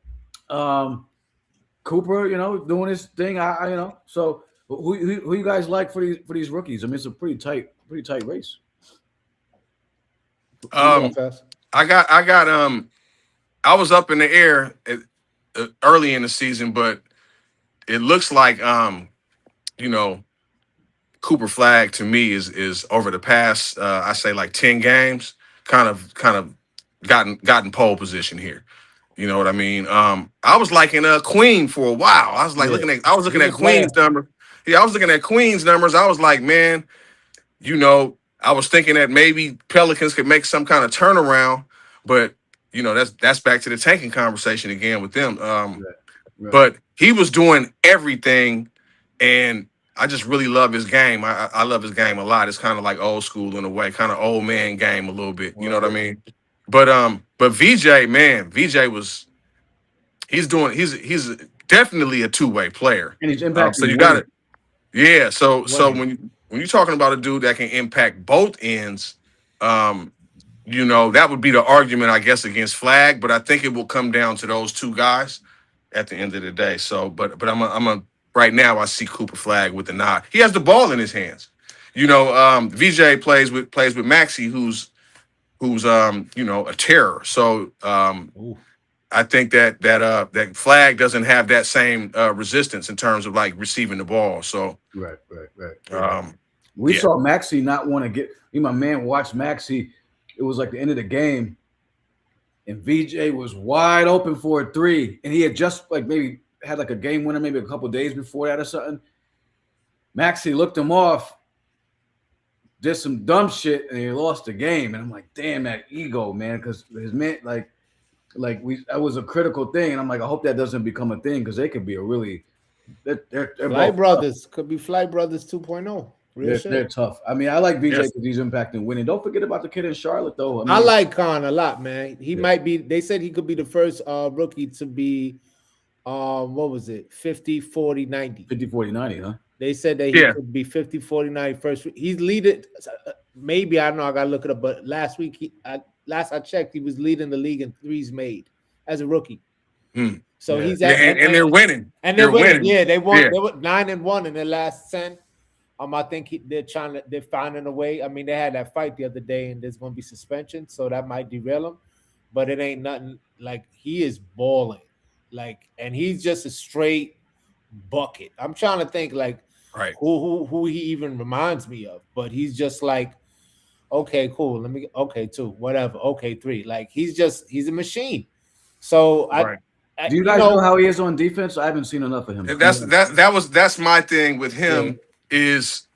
Cooper, you know, doing his thing. I you know. So who you guys like for these rookies? I mean, it's a pretty tight race. I was up in the air early in the season, but it looks like you know, Cooper Flag to me is over the past I say like 10 games kind of gotten pole position here. You know what I mean? I was liking Queen for a while. I was like looking at Queen's number. Yeah, I was looking at Queen's numbers. I was like, man, you know, I was thinking that maybe Pelicans could make some kind of turnaround, but you know, that's back to the tanking conversation again with them. Right. But he was doing everything, and I just really love his game. I love his game a lot. It's kind of like old school in a way, kind of old man game a little bit. You know what I mean? But VJ, man, he's definitely a two-way player. And he's impacting. So you got it. Yeah. So when you're talking about a dude that can impact both ends, you know, that would be the argument, I guess, against Flag. But I think it will come down to those two guys at the end of the day. So, but right now I see Cooper Flag with the nod. He has the ball in his hands. You know, VJ plays with Maxey, who's you know, a terror. So I think that Flag doesn't have that same resistance in terms of like receiving the ball. So right. We saw Maxey not want to get. My man watched Maxey. It was like the end of the game, and VJ was wide open for a 3, and he had just like maybe had like a game winner maybe a couple days before that or something. Maxey looked him off, did some dumb shit, and he lost the game. And I'm like, damn, that ego, man, because his man that was a critical thing, and I'm like, I hope that doesn't become a thing because they could be a really They're Flight both Brothers could be Flight Brothers 2.0. Real shit. they're tough. I mean, I like VJ Yes. because he's impacting winning. Don't forget about the kid in Charlotte, though. I like Khan a lot, man. He Yeah. might be. They said he could be the first rookie to be, what was it, 50, 40, 90. 50, 40, 90, huh? They said that he Yeah. could be 50, 40, 90 first. He's leading. Maybe I don't know. I gotta look it up. But last week, last I checked, he was leading the league in threes made as a rookie. Hmm. So Yeah. he's Yeah, at, and they're winning. and they're winning. Yeah, they won. Yeah. They were 9-1 in their last 10. I think they're finding a way. I mean, they had that fight the other day, and there's going to be suspension, so that might derail him. But it ain't nothing. Like, he is balling, like, and he's just a straight bucket. I'm trying to think like Right. who he even reminds me of, but he's just like, okay, cool. Okay, 2, whatever. Okay, 3. Like, he's a machine. So Right. Do you guys know how he is on defense? I haven't seen enough of him. That's my thing with him is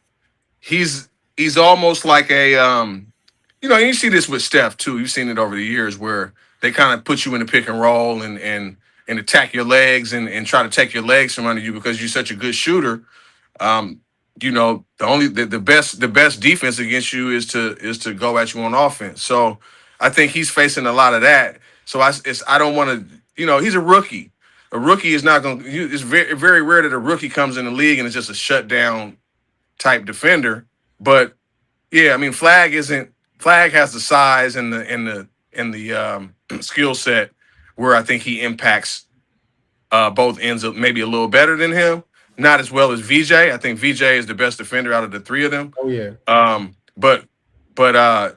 he's almost like a you see this with Steph too. You've seen it over the years where they kind of put you in a pick and roll and attack your legs and try to take your legs from under you because you're such a good shooter. The best defense against you is to go at you on offense. So I think he's facing a lot of that. So I don't want to. He's a rookie. A rookie is not going. It's very very rare that a rookie comes in the league and is just a shutdown type defender. But yeah, I mean, Flag has the size and the skill set where I think he impacts both ends of maybe a little better than him. Not as well as VJ. I think VJ is the best defender out of the three of them. Oh yeah. But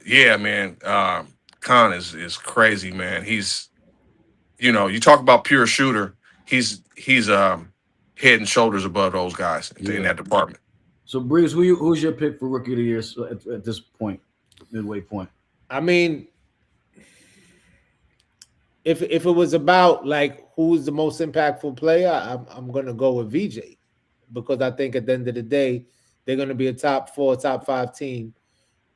yeah, man. Khan is crazy, man. He's you talk about pure shooter. He's head and shoulders above those guys in that department. So Breeze, who's your pick for rookie of the year at this point, midway point? I mean, if it was about like who's the most impactful player, I'm gonna go with VJ because I think at the end of the day they're gonna be a top 4, top 5 team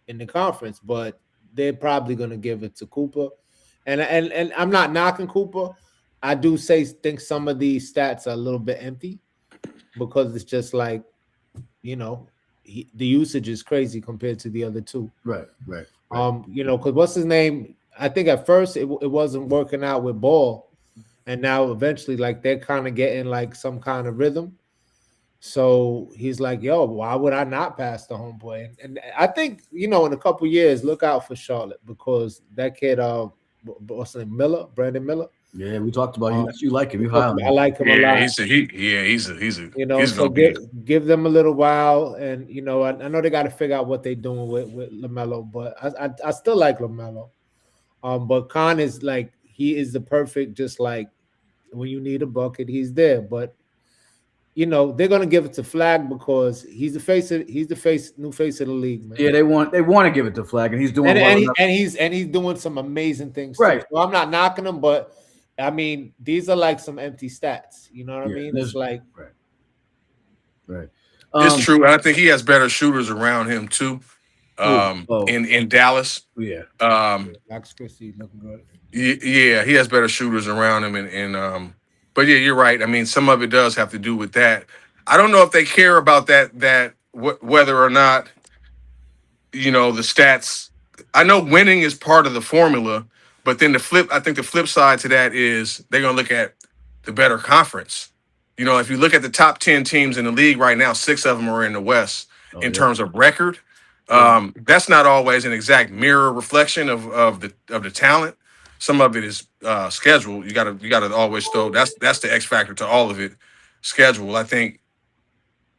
in the conference, but they're probably gonna give it to Cooper. And I'm not knocking Cooper. I do think some of these stats are a little bit empty because it's just like, the usage is crazy compared to the other two. Right. Because what's his name? I think at first it wasn't working out with Ball, and now eventually like they're kind of getting like some kind of rhythm. So he's like, yo, why would I not pass the homeboy? And I think, in a couple years, look out for Charlotte because that kid, what's his name, Brandon Miller. Yeah, we talked about you. You like him. I like him a lot. He's So give them a little while, and I know they got to figure out what they're doing with LaMelo, but I still like LaMelo. But Khan is like he is the perfect, just like when you need a bucket, he's there. But they're gonna give it to Flag because he's the new face of the league, man. Yeah, they want to give it to Flag, and he's doing he's doing some amazing things. Right. Too. So I'm not knocking him, but I mean these are like some empty stats. You know what I mean? It's like right. It's true. And I think he has better shooters around him too. In Dallas. Yeah. Max Christie looking good. Yeah, he has better shooters around him, and but yeah, you're right. I mean, some of it does have to do with that. I don't know if they care about that whether or not the stats. I know winning is part of the formula, but then I think the flip side to that is they're gonna look at the better conference. If you look at the top 10 teams in the league right now, 6 of them are in the West in terms of record. That's not always an exact mirror reflection of the talent. Some of it is schedule. You gotta always throw that's the X factor to all of it. Schedule. I think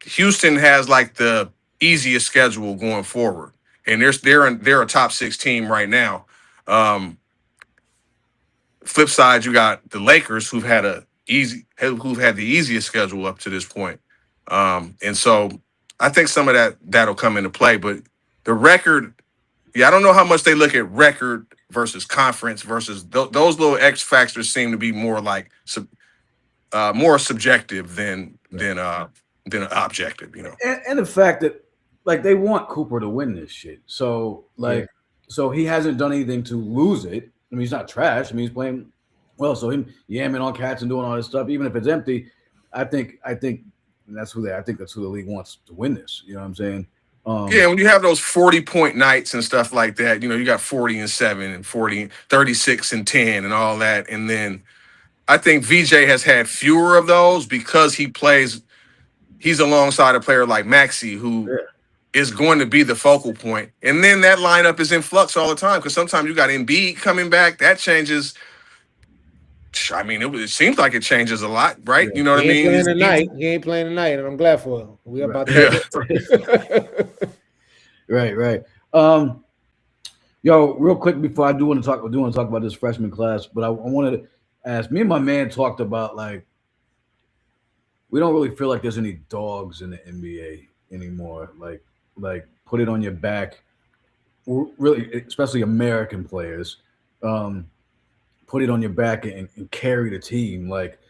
Houston has like the easiest schedule going forward, and they're a top 6 team right now. Flip side, you got the Lakers who've had the easiest schedule up to this point, and so I think some of that'll come into play. But the record, I don't know how much they look at record versus conference versus those little X factors seem to be more like more subjective than objective, And the fact that like they want Cooper to win this shit, so so he hasn't done anything to lose it. I mean, he's not trash. I mean, he's playing well. So him yamming on cats and doing all this stuff, even if it's empty, I think that's who I think that's who the league wants to win this. You know what I'm saying? Yeah, when you have those 40-point nights and stuff like that, you got 40-7 and 36-10 and all that. And then I think VJ has had fewer of those because he's alongside a player like Maxey, who Yeah. is going to be the focal point. And then that lineup is in flux all the time because sometimes you got Embiid coming back. That changes. I mean, it seems like it changes a lot, right? Yeah. You know what I He ain't mean? playing tonight. He ain't playing tonight, and I'm glad for him. We Right. about Yeah. to. Right. Yo, real quick before I do want to talk about this freshman class, but I wanted to ask. Me and my man talked about like we don't really feel like there's any dogs in the NBA anymore. Like put it on your back. Really, especially American players, put it on your back and carry the team. Like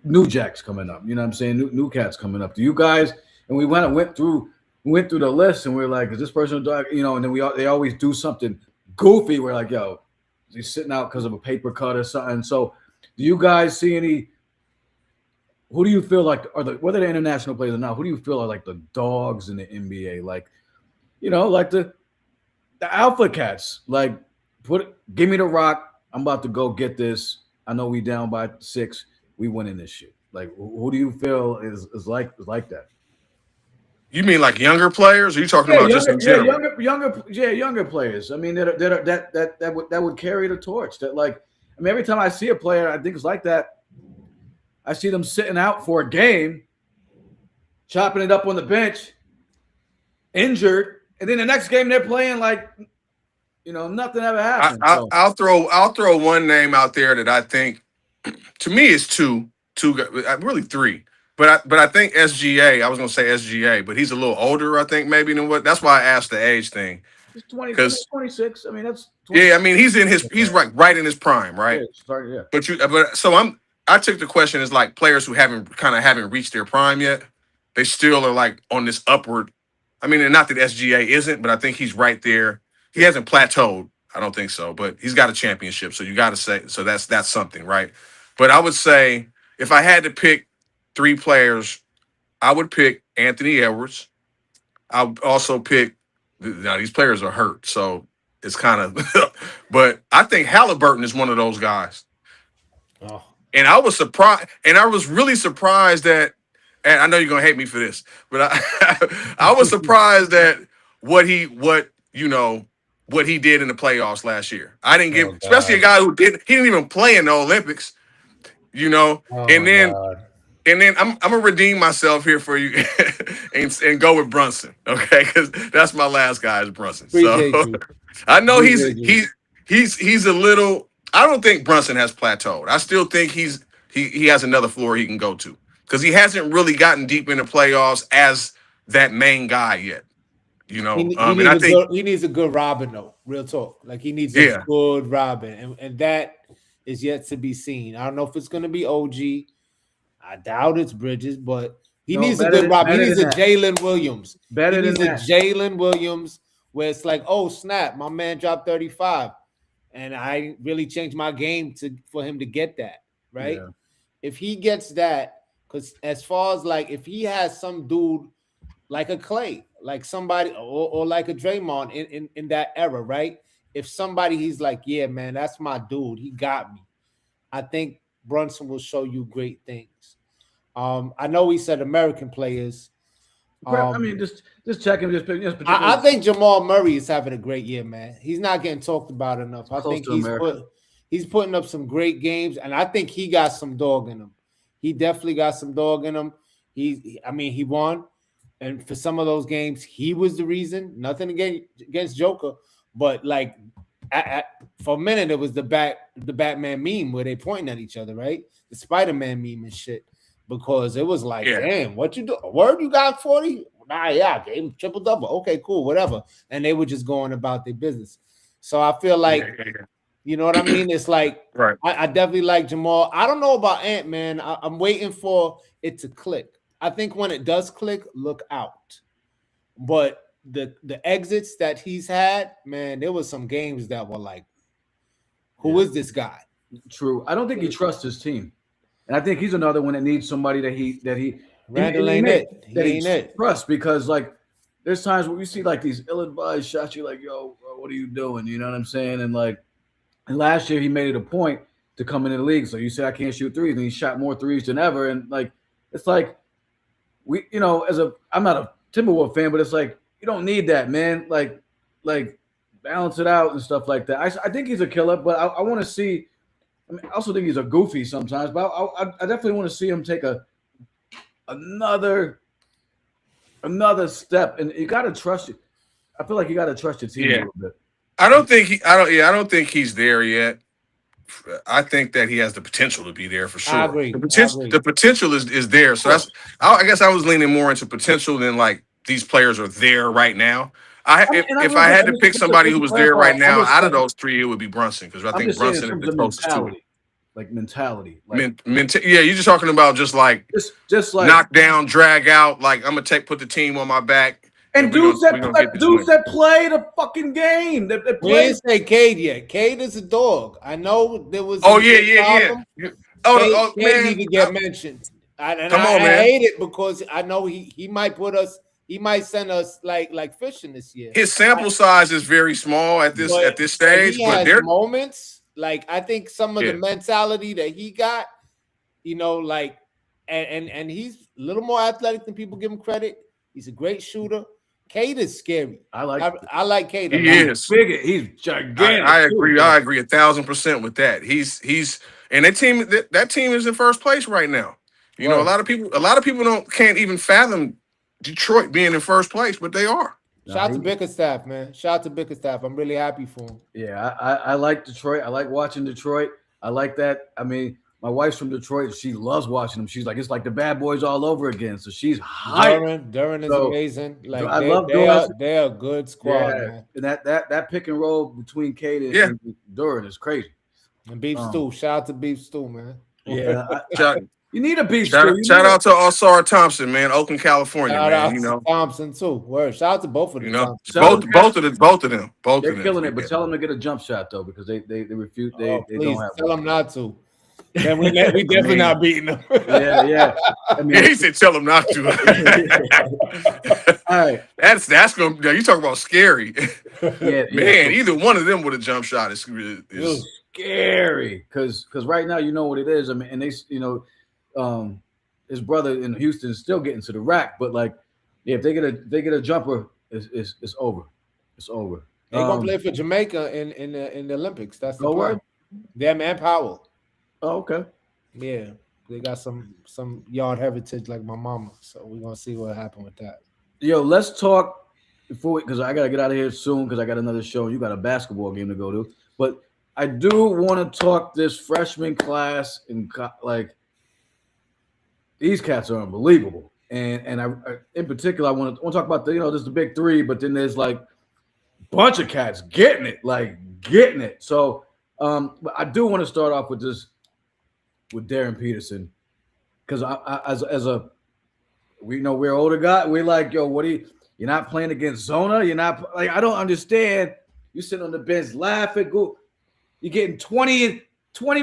New Jack's coming up. You know what I'm saying? New Cats coming up. Do you guys? And we went through the list and we're like, is this person a dog? And then they always do something goofy. We're like, yo, he's sitting out because of a paper cut or something. So, do you guys see any? Who do you feel like whether they're international players or not? Who do you feel are like the dogs in the NBA? Like, like the alpha cats. Like, give me the rock. I'm about to go get this. I know we down by 6. We winning this shit. Like, who do you feel is like that? You mean like younger players? Or are you talking Yeah, about just in general? younger players. I mean, that would carry the torch. That like, I mean, every time I see a player, I think it's like that. I see them sitting out for a game, chopping it up on the bench, injured, and then the next game they're playing like, nothing ever happened. I'll throw one name out there that I think, to me, is two, really three. But I think SGA. I was gonna say SGA, but he's a little older, I think, maybe than what. That's why I asked the age thing. He's 20, Because 26. I mean, that's 20. yeah, I mean he's right in his prime, right? Yeah, sorry, yeah. But so I took the question as like players who haven't reached their prime yet. They still are like on this upward. I mean, and not that SGA isn't, but I think he's right there. He hasn't plateaued. I don't think so, but he's got a championship. So you got to say so that's something, right? But I would say if I had to pick 3 players, I would pick Anthony Edwards. I would also pick. Now these players are hurt, so it's kind of. But I think Halliburton is one of those guys. Oh, And I was surprised, and I was really surprised that, and I know you're gonna hate me for this, but I was surprised that what he did in the playoffs last year. I didn't give, oh especially a God. guy who didn't even play in the Olympics, Oh and my then God. I'm gonna redeem myself here for you and go with Brunson, okay? Because that's my last guy is Brunson. So Appreciate you. I know Appreciate you. he's a little. I don't think Brunson has plateaued. I still think he has another floor he can go to because he hasn't really gotten deep in the playoffs as that main guy yet. He And I needs a think good Robin though. Real talk. Like he needs a yeah, good Robin, and that is yet to be seen. I don't know if it's gonna be OG. I doubt it's Bridges, but he No, needs a good Robin. He better needs than a that. Jalen Williams. Better He than needs a that. Jalen Williams where it's like, oh snap, my man dropped 35, and I really changed my game for him to get that right. Yeah. If he gets that, because as far as like if he has some dude like a Clay, like somebody, or like a Draymond in that era, right? If somebody he's like, yeah, man, that's my dude. He got me. I think Brunson will show you great things. I know he said American players. I mean, just checking. I think Jamal Murray is having a great year, man. He's not getting talked about enough. I Close think to America. he's putting up some great games, and I think he got some dog in him. He definitely got some dog in him. I mean, he won, and for some of those games, he was the reason. Nothing against Joker, but like for a minute, it was the Batman meme where they pointing at each other, right? The Spider-Man meme and shit. Because it was like, yeah, damn, what you do? A word you got 40? Nah, yeah, I gave him triple double. Okay, cool, whatever. And they were just going about their business. So I feel like, you know what I mean? It's like, right. I definitely like Jamal. I don't know about Ant, man. I'm waiting for it to click. I think when it does click, look out. But the exits that he's had, man, there was some games that were like, who is this guy? True. I don't think he trusts his team. And I think he's another one that needs somebody Randall and ain't admit it. He that he ain't it. trusts, because like there's times where you see like these ill-advised shots, you're like, yo, bro, what are you doing? You know what I'm saying? And like, and last year he made it a point to come into the league. So you say I can't shoot threes, and he shot more threes than ever. And like, it's like as I'm not a Timberwolves fan, but it's like you don't need that, man. Like balance it out and stuff like that. I think he's a killer, but I want to see. I mean, I also think he's a goofy sometimes, but I definitely want to see him take another another step. And you got to trust it. I feel like you got to trust your team a Yeah. little bit. I don't think he's there yet. I think that he has the potential to be there for I sure. agree. I The agree. potential is there. So Of I guess I was leaning more into potential than like these players are there right now. I mean, and If I had to pick somebody just who to was there clarify, right now out of those three, it would be Brunson because I I'm think just saying in Brunson is terms the of closest to it. mentality, like mentality, like Yeah, you're just talking about just like just like knock down, drag out. Like I'm gonna put the team on my back, and and dudes that we're gonna get this dudes win. that play the fucking game that We play. didn't say Cade yet. Cade is a dog. I know there was a Oh little problem. yeah. Oh, Cade need man, to get mentioned. come on, I man. hate it because I know he might put us. He might send us like fishing this year. His sample size is very small at But this but he stage, but has they're moments. Like I think some of the yeah. mentality that he got, like and he's a little more athletic than people give him credit. He's a great shooter. Cade is scary. I like Cade a He lot. is. He's gigantic. I Too, agree. so. I agree 1,000% with that. He's and that team is in first place right now. You know, Word. a lot of people can't even fathom Detroit being in first place, but they are. Nah, Shout out to Bickerstaff, man. Shout out to Bickerstaff. I'm really happy for him. yeah, I like Detroit. I like watching Detroit. I like that. I mean, my wife's from Detroit. She loves watching them. She's like, it's like the bad boys all over again. So she's hyped. Duran is So, amazing. Like I love Doris. they're a good squad, Yeah, man. and that pick and roll between Cade Yeah. and Duran is crazy. And Beef Stew. Shout out to Beef Stew, man. Yeah, Shout, you need a beef stew. shout out to Osara Thompson, man, Oakland, California, Shout man. out to Thompson too. Word. Shout out to both of them. Both of them. They're killing it, but tell them to get a jump shot though, because they refuse. They please don't have. tell them not to. Then we definitely not beating them. Yeah. I mean, he said, "Tell them not to." all right. That's gonna. You talk about scary. Yeah, man. Either one of them with a jump shot is scary because right now you know what it is. I mean, and they his brother in Houston is still getting to the rack, but like, yeah, if they get a jumper, it's over. It's over. They gonna play for Jamaica in the Olympics. That's the plan. Word? Them and Powell. Oh, okay. Yeah, they got some yard heritage like my mama. So we're gonna see what happened with that. Yo, let's talk before because I gotta get out of here soon because I got another show. You got a basketball game to go to, but I do want to talk this freshman class and like these cats are unbelievable. And I in particular I want to talk about there's the big three, but then there's like a bunch of cats getting it. So but I do want to start off with Darren Peterson because as a we're older guy, we're like, yo, you're not playing against Zona, you're not like I don't understand. You sitting on the bench laughing, you're getting 20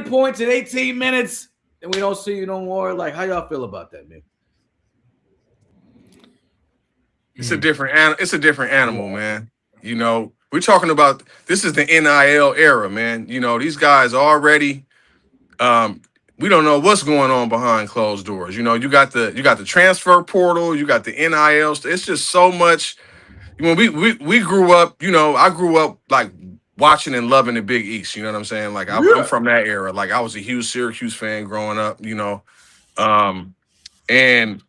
points in 18 minutes, and we don't see you no more. Like, how y'all feel about that, man? It's a different animal, man. You know, we're talking about this is the NIL era, man. You know, these guys already we don't know what's going on behind closed doors. You know, you got the transfer portal, you got the NIL. It's just so much. When we grew up, I grew up like watching and loving the Big East. You know what I'm saying? Like I'm from that era. Like I was a huge Syracuse fan growing up. And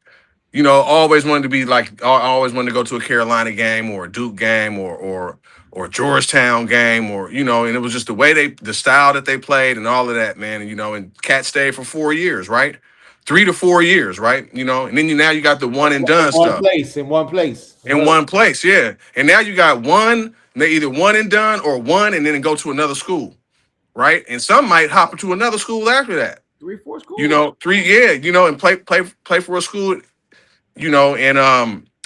always wanted to be like, I always wanted to go to a Carolina game or a Duke game or a Georgetown game and it was just the style that they played and all of that, man. And Cat stayed for 4 years, right? 3 to 4 years, right? And then now you got the one and done stuff. In one place. In one place, yeah. And now you got one, they either one and done or one and then go to another school, right? And some might hop into another school after that. 3, 4 schools. And play for a school. And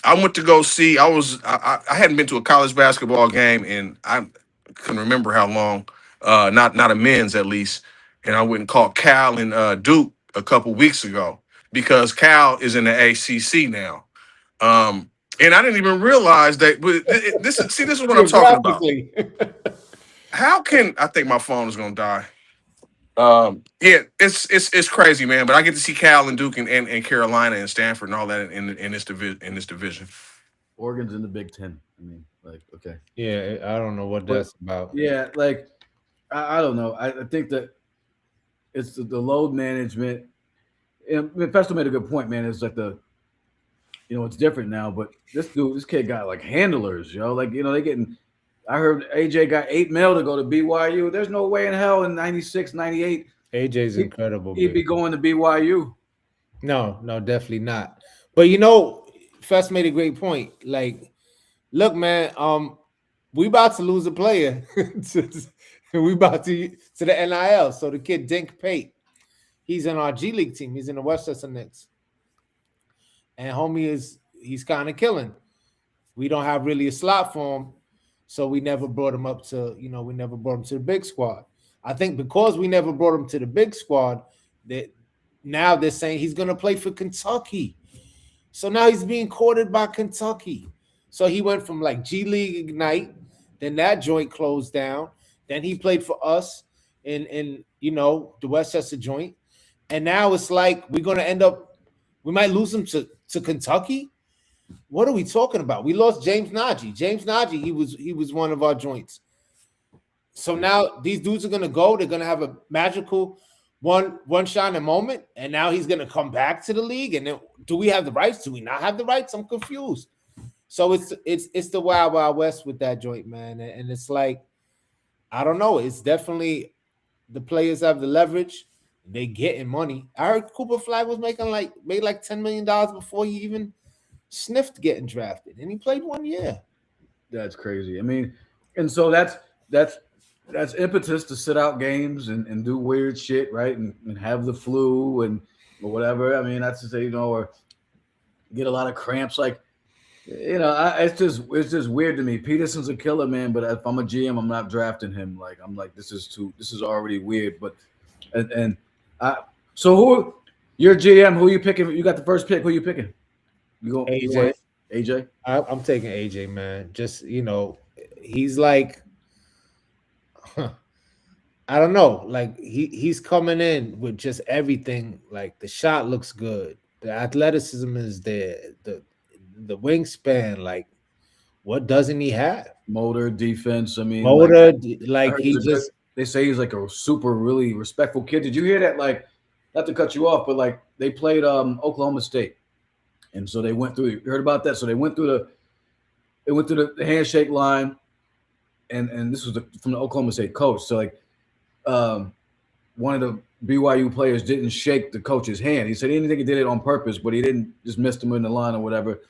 I went to go see. I hadn't been to a college basketball game, and I couldn't remember how long. Not a men's at least. And I went and caught Cal and Duke a couple weeks ago because Cal is in the ACC now. And I didn't even realize that. This is what I'm talking about. Geographically. How can I think my phone is gonna die? Yeah, it's crazy, man. But I get to see Cal and Duke and Carolina and Stanford and all that in this division. Oregon's in the Big Ten. I mean, like, okay. Yeah, I don't know what that's about. Yeah, like, I don't know. I think that it's the load management. And Phesto made a good point, man. It's like it's different now, but this kid got like handlers, like, they getting. I heard AJ got $8 million to go to BYU. There's no way in hell in 96, 98. AJ's incredible. He'd be going to BYU. No, definitely not. But Fest made a great point. Like, look, man, we about to lose a player. We about to the NIL. So the kid Dink Pate, he's in our G League team. He's in the Westchester Knicks. And homie he's kind of killing. We don't have really a slot for him. So we never brought him up to, we never brought him to the big squad. I think because we never brought him to the big squad, that now they're saying he's going to play for Kentucky. So now he's being courted by Kentucky. So he went from like G League Ignite, then that joint closed down. Then he played for us in the Westchester joint. And now it's like we're going to end up, we might lose him to Kentucky. What are we talking about? We lost James Najee. James Najee, he was one of our joints. So now these dudes are gonna go. They're gonna have a magical one shining moment, and now he's gonna come back to the league. And then, do we have the rights? Do we not have the rights? I'm confused. So it's the Wild Wild West with that joint, man. And it's like, I don't know. It's definitely the players have the leverage. They getting money. I heard Cooper Flag was made like $10 million before he even sniffed getting drafted, and he played 1 year. That's crazy. I mean, and so that's impetus to sit out games and do weird shit, right? And have the flu or whatever. I mean, that's to say, or get a lot of cramps. Like, it's just weird to me. Peterson's a killer, man. But if I'm a GM, I'm not drafting him. Like, I'm like, this is already weird. But so who your GM? Who you picking? You got the first pick. Who you picking? You go AJ. AJ? I'm taking AJ, man. Just, he's like, I don't know. Like, he's coming in with just everything. Like, the shot looks good. The athleticism is there. The wingspan, like, what doesn't he have? Motor, defense. I mean, motor, they say he's like a super, really respectful kid. Did you hear that? Like, not to cut you off, but like they played Oklahoma State. And so they went through. You heard about that? So they went through the handshake line, and this was from the Oklahoma State coach. So like, one of the BYU players didn't shake the coach's hand. He said he didn't think he did it on purpose, but he didn't just missed him in the line or whatever.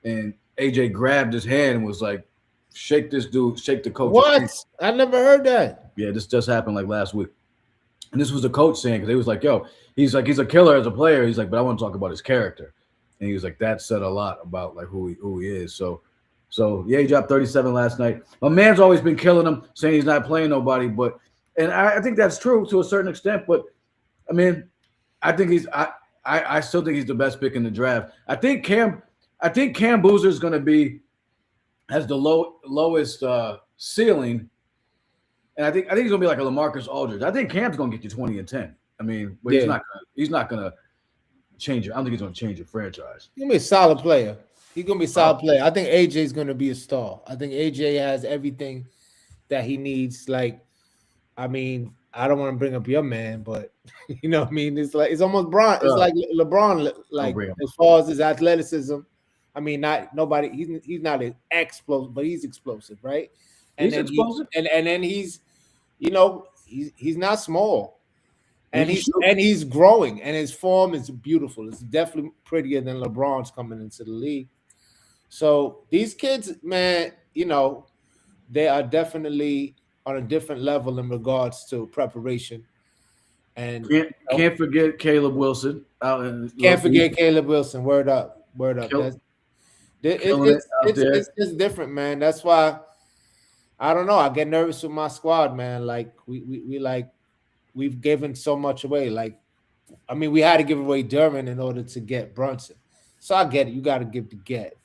And AJ grabbed his hand and was like, "Shake this dude, shake the coach." What? I never heard that. Yeah, this just happened like last week. And this was the coach saying, because he was like, "Yo, he's a killer as a player." He's like, "But I want to talk about his character." And he was like, that said a lot about like who he is. So yeah, he dropped 37 last night. My man's always been killing him, saying he's not playing nobody. And I think that's true to a certain extent. But I mean, I think I still think he's the best pick in the draft. I think Cam Boozer is going to has the lowest ceiling. And I think he's going to be like a LaMarcus Aldridge. I think Cam's going to get you 20 and 10. I mean, but he's not going to change it. I don't think he's going to change your franchise. He's going to be a solid player. He's going to be a solid player. I think AJ is going to be a star. I think AJ has everything that he needs. Like, I mean, I don't want to bring up your man, but you know what I mean? It's almost LeBron. It's like LeBron, like as far as his athleticism. I mean, he's not an explosive, but he's explosive, right? And he's explosive. And then he's not small. And he's growing, and his form is beautiful. It's definitely prettier than LeBron's coming into the league. So these kids, man, they are definitely on a different level in regards to preparation. And can't forget Caleb Wilson. Can't forget Caleb Wilson. Word up. It's different, man. That's why I don't know. I get nervous with my squad, man. Like we've given so much away. Like I mean, we had to give away Durbin in order to get Brunson. So I get it. You got to give the get.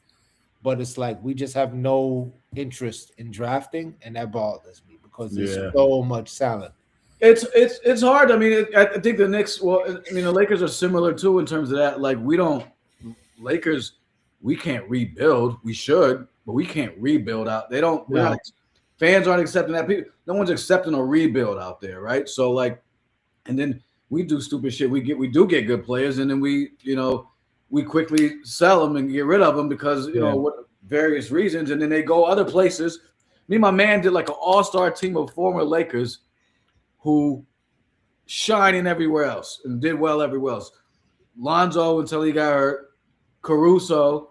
But it's like we just have no interest in drafting, and that bothers me because there's so much talent. It's hard. I mean, I think the Knicks. Well, I mean, the Lakers are similar too in terms of that. Like we don't Lakers, we can't rebuild. We should, but we can't rebuild out. They don't. We're not, fans aren't accepting that. People, no one's accepting a rebuild out there, right? So like, and then we do stupid shit. We do get good players, and then we quickly sell them and get rid of them because what various reasons, and then they go other places. Me and my man did like an all-star team of former Lakers who shining everywhere else and did well everywhere else. Lonzo until he got hurt. Caruso.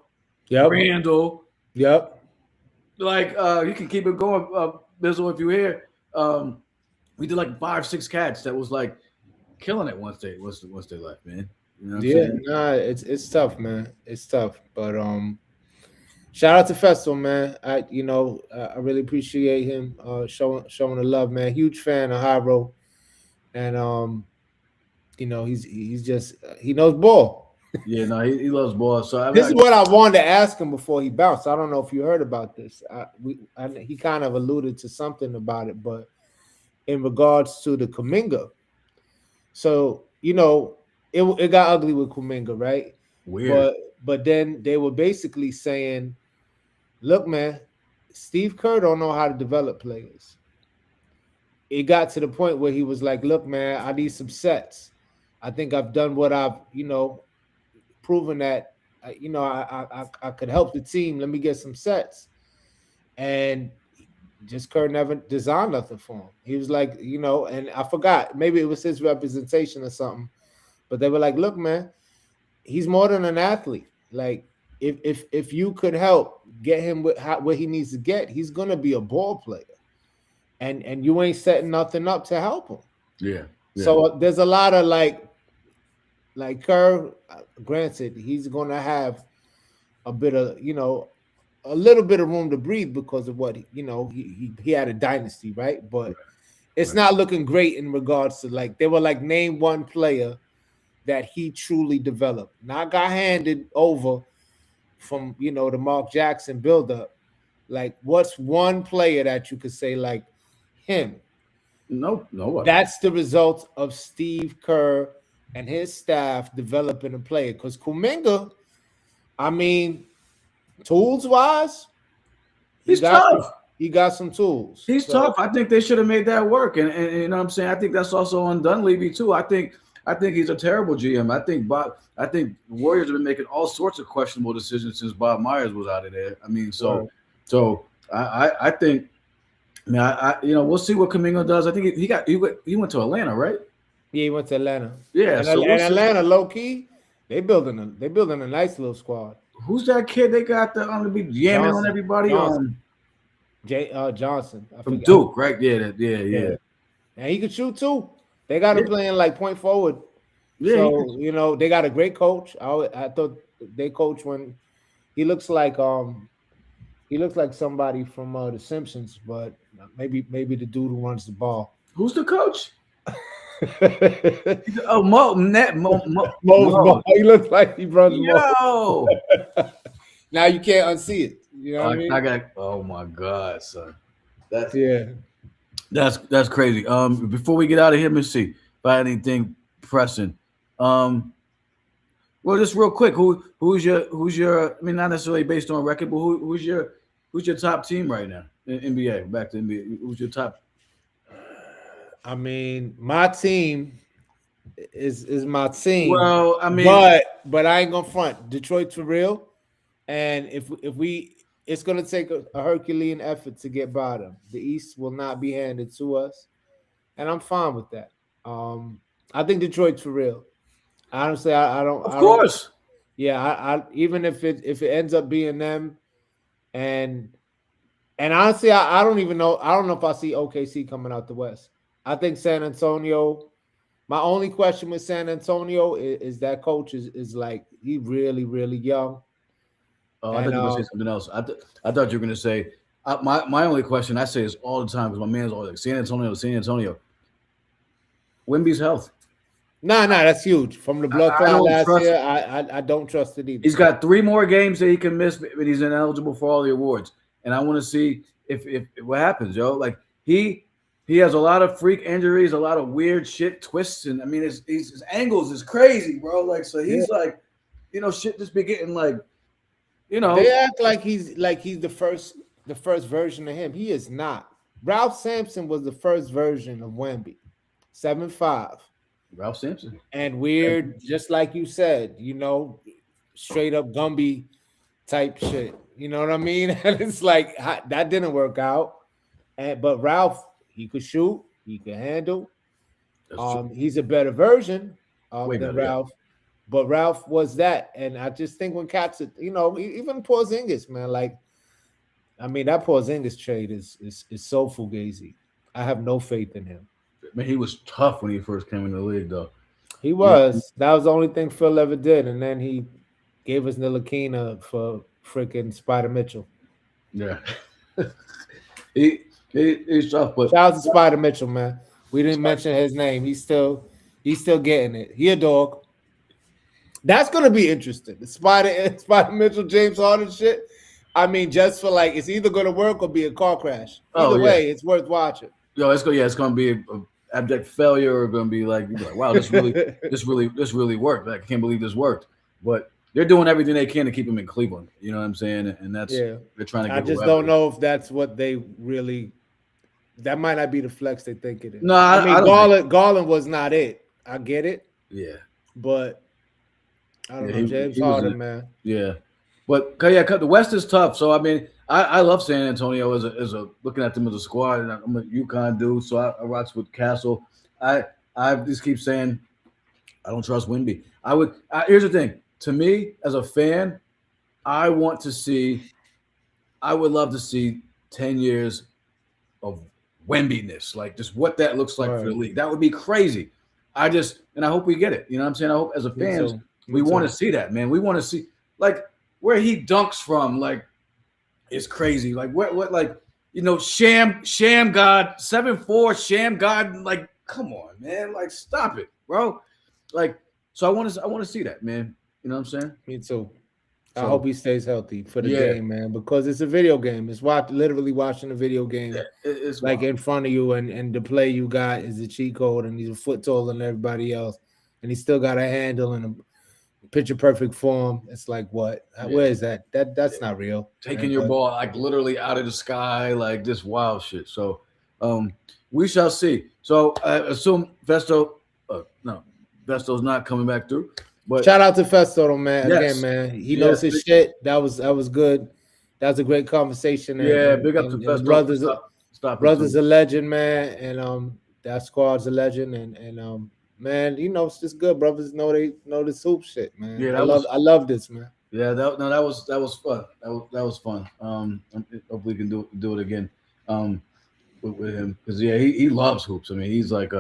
Randall. Like you can keep it going, Bizzle, if you hear. We did like 5-6 cats that was like killing it once they left, man. You know what I'm saying? It's tough, man. It's tough. But shout out to Phesto, man. I really appreciate him showing the love, man. Huge fan of Hyro. And he's just he knows ball. Yeah, no, he loves ball. So this is what I wanted to ask him before he bounced. I don't know if you heard about this. He kind of alluded to something about it, but in regards to the Kuminga, so it got ugly with Kuminga, right? Weird. But then they were basically saying, "Look, man, Steve Kerr don't know how to develop players." It got to the point where he was like, "Look, man, I need some sets. I think I've done what I've, proven that, I could help the team. Let me get some sets." And just Kerr never designed nothing for him. He was like, and I forgot, maybe it was his representation or something, but they were like, "Look, man, he's more than an athlete. Like, if you could help get him where he needs to get, he's gonna be a ball player, and you ain't setting nothing up to help him." Yeah. So there's a lot of like Kerr. Granted, he's gonna have a bit of a little bit of room to breathe because of what he had a dynasty, right? But it's not looking great in regards to like they were like name one player that he truly developed. Not got handed over from the Mark Jackson buildup. Like, what's one player that you could say like him? No. That's the result of Steve Kerr and his staff developing a player. Because Kuminga, I mean, tools wise, he's tough. He got some tools. He's tough. I think they should have made that work. And you know what I'm saying? I think that's also on Dunleavy too. I think he's a terrible GM. I think Warriors have been making all sorts of questionable decisions since Bob Myers was out of there. I mean, so I think. I mean, we'll see what Kuminga does. I think he went to Atlanta, right? Yeah, he went to Atlanta. Yeah, and Atlanta, low key, they building a nice little squad. Who's that kid they got that on to be jamming on everybody? Johnson from Duke, right? Yeah. And he could shoot too. They got him playing like point forward. Yeah, so they got a great coach. I thought they coach when he looks like somebody from The Simpsons, but maybe the dude who runs the ball. Who's the coach? Mo. He looks like he runs the ball. Now you can't unsee it. You know what I mean? Oh my God, son. That's crazy. Before we get out of here, let's see if I had anything pressing. Well, just real quick, who's your? I mean, not necessarily based on record, but who's your top team right now in NBA? Back to NBA, who's your top? I mean, my team is my team. Well, I mean, but I ain't gonna front. Detroit's for real, and if we, it's gonna take a Herculean effort to get by them. The East will not be handed to us, and I'm fine with that. I think Detroit's for real. Honestly, I don't. Of course. I even if it ends up being them, and honestly, I don't even know. I don't know if I see OKC coming out the West. I think San Antonio. My only question with San Antonio is that coach is like he really, really young. Oh, I thought you were going to say something else. I thought you were going to say my only question. I say this all the time because my man's always like San Antonio. Wemby's health. Nah, that's huge. From the blood I clot don't last trust. year, I don't trust it either. He's got 3 more games that he can miss, but he's ineligible for all the awards. And I want to see if what happens, yo. Like he has a lot of freak injuries, a lot of weird shit twists, and I mean his angles is crazy, bro. Like so Yeah. he's like, shit just be getting like, They act like he's the first version of him. He is not. Ralph Sampson was the first version of Wemby, 7'5", Ralph Sampson. and weird, just like you said. Straight up Gumby type shit. You know what I mean? And it's like that didn't work out. But Ralph, he could shoot, he could handle. He's a better version Way than better, yeah. Ralph. But Ralph was that, and I just think when cats, even Porzingis, man, like, I mean, that Porzingis trade is so fugazi. I have no faith in him. Man, he was tough when he first came in the league, though. He was. That was the only thing Phil ever did, and then he gave us Ntilikina for freaking Spider Mitchell. Yeah, he's tough, but shout out to Spider Mitchell, man. We didn't mention his name. He's still getting it. He a dog. That's gonna be interesting. The Spider Mitchell, James Harden shit. I mean, just for like, it's either gonna work or be a car crash. Either way, it's worth watching. Yo, it's gonna be a abject failure, or gonna be like, wow, this really worked. Like, I can't believe this worked. But they're doing everything they can to keep him in Cleveland. You know what I'm saying? And that's they're trying to. I just don't know if that's what they really. That might not be the flex they think it is. No, I mean, Garland was not it. I get it. Yeah, but I don't know. James Harden, man. Yeah, but the West is tough. So I mean, I love San Antonio as a looking at them as a squad, and I'm a UConn dude, so I rocks with Castle. I just keep saying I don't trust Wemby. Here's the thing. To me, as a fan, I would love to see 10 years of Wembiness, like just what that looks like for the league. That would be crazy. I hope we get it. You know what I'm saying? I hope as a fans, we want to see that, man. We want to see like where he dunks from, like it's crazy. Like what like Sham God, 7'4", Sham God, like come on, man. Like stop it, bro. Like so I want to see that, man. You know what I'm saying? Me too. I hope he stays healthy for the game, man, because it's a video game. It's literally watching a video game. Yeah, it's like in front of you, and the play you got is a cheat code, and he's a foot taller than everybody else, and he's still got a handle and a picture perfect form. It's like what? Where is that? That's not real. Taking your ball like literally out of the sky, like this wild shit. So, we shall see. So I assume Phesto, Phesto's not coming back through. But shout out to Phesto, though, man. Yes. Again, man, he knows his shit. That was good. That was a great conversation. Big up to Phesto. Brothers a legend, man, and that squad's a legend, and man, it's just good. Brothers know this hoop shit, man. Yeah, I love this, man. Yeah, that was fun. That was fun. Hopefully we can do it again. With him because he loves hoops. I mean, he's like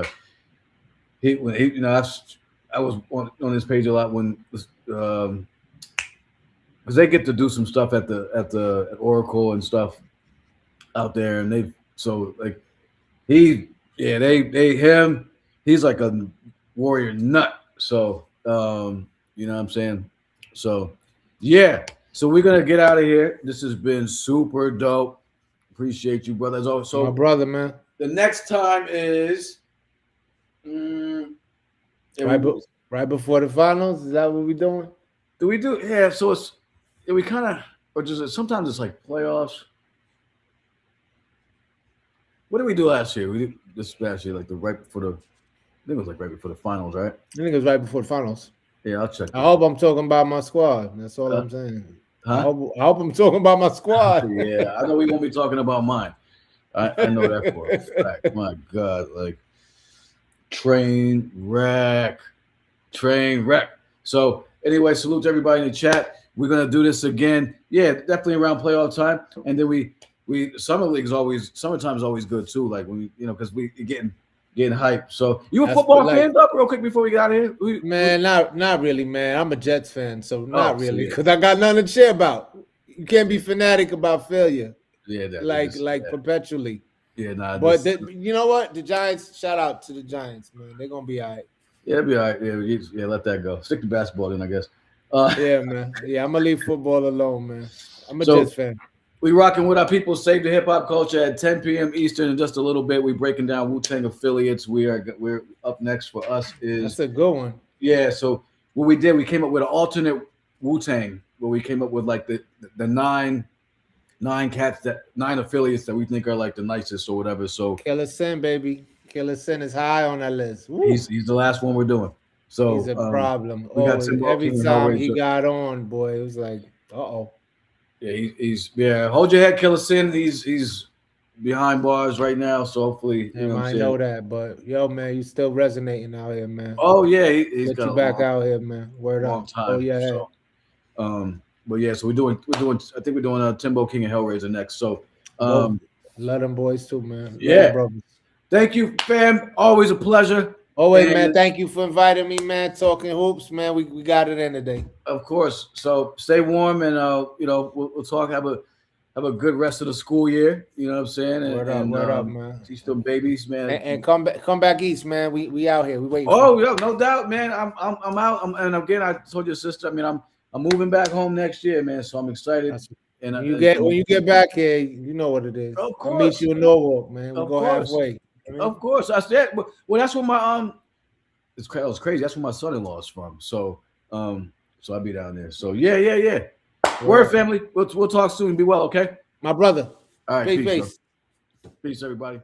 I was on this page a lot when because they get to do some stuff at Oracle and stuff out there, and he's like a warrior nut. So you know what I'm saying. So so we're gonna get out of here. This has been super dope. Appreciate you, brother. So my brother, man. The next time is. Right before the finals, is that what we doing? Do we do? Yeah. So we kind of, or just sometimes it's like playoffs. What did we do last year? We did this last year, like right before the finals, right? I think it was right before the finals. Yeah, I'll check. I hope I'm talking about my squad. That's all I'm saying. Huh? I hope I'm talking about my squad. Yeah, I know we won't be talking about mine. I know that for a fact. My God, like. Train wreck. So anyway, salute to everybody in the chat. We're gonna do this again. Yeah, definitely around playoff time. And then we summertime is always good too. Like when because we getting hyped. So you a football fan up real quick before we got here? Not really, man. I'm a Jets fan, so not really because I got nothing to share about. You can't be fanatic about failure. Yeah, perpetually. Yeah, but you know what? The Giants, shout out to the Giants, man. They're gonna be all right. Yeah, it'll be all right. Yeah, let that go. Stick to basketball then, I guess. Yeah, man. Yeah, I'm gonna leave football alone, man. I'm a So Jets fan. we rocking with our people. Save the hip hop culture at 10 p.m. Eastern in just a little bit. We breaking down Wu-Tang affiliates. We're up next for us is That's a good one. yeah. So what we did, we came up with an alternate Wu-Tang where we came up with like the nine affiliates that we think are like the nicest or whatever. So Killer Sin, baby. Killer Sin is high on that list. Woo. he's the last one we're doing. He's So a problem. we got Always. Timbo Every King and time he Hellraiser. got on, boy, it was like, uh-oh. Yeah, he's yeah. Hold your head, Killer Sin. He's behind bars right now, so hopefully you know what I'm I saying. know that, but yo, man, you still resonating out here, man. Oh yeah, he's Get got you a back out here, man. Word long up. time. Oh yeah. So, but yeah, so we're doing. I think we're doing Timbo King and Hellraiser next. So, Love them boys too, man. Love yeah. the brothers. Thank you, fam. Always a pleasure. Always, And- man. Thank you for inviting me, man. Talking hoops, man. We got it in today. Of course. So stay warm, and you know we'll talk. Have a good rest of the school year. You know what I'm saying? Word up, man. Teach them babies, man. And come back east, man. We out here. We waiting. Oh yeah, no doubt, man. I'm out. And again, I told your sister. I mean, I'm moving back home next year, man. So I'm excited. And when you get back here, you know what it is. Of course. I'll meet you in Norwalk, man. We'll Of go course. halfway. Of course, I said. Well, that's where my It's crazy. It was crazy. That's where my son-in-law is from. So so I'll be down there. So yeah. Word, family. We'll talk soon. Be well, okay? My brother. All right, Peace. peace, everybody.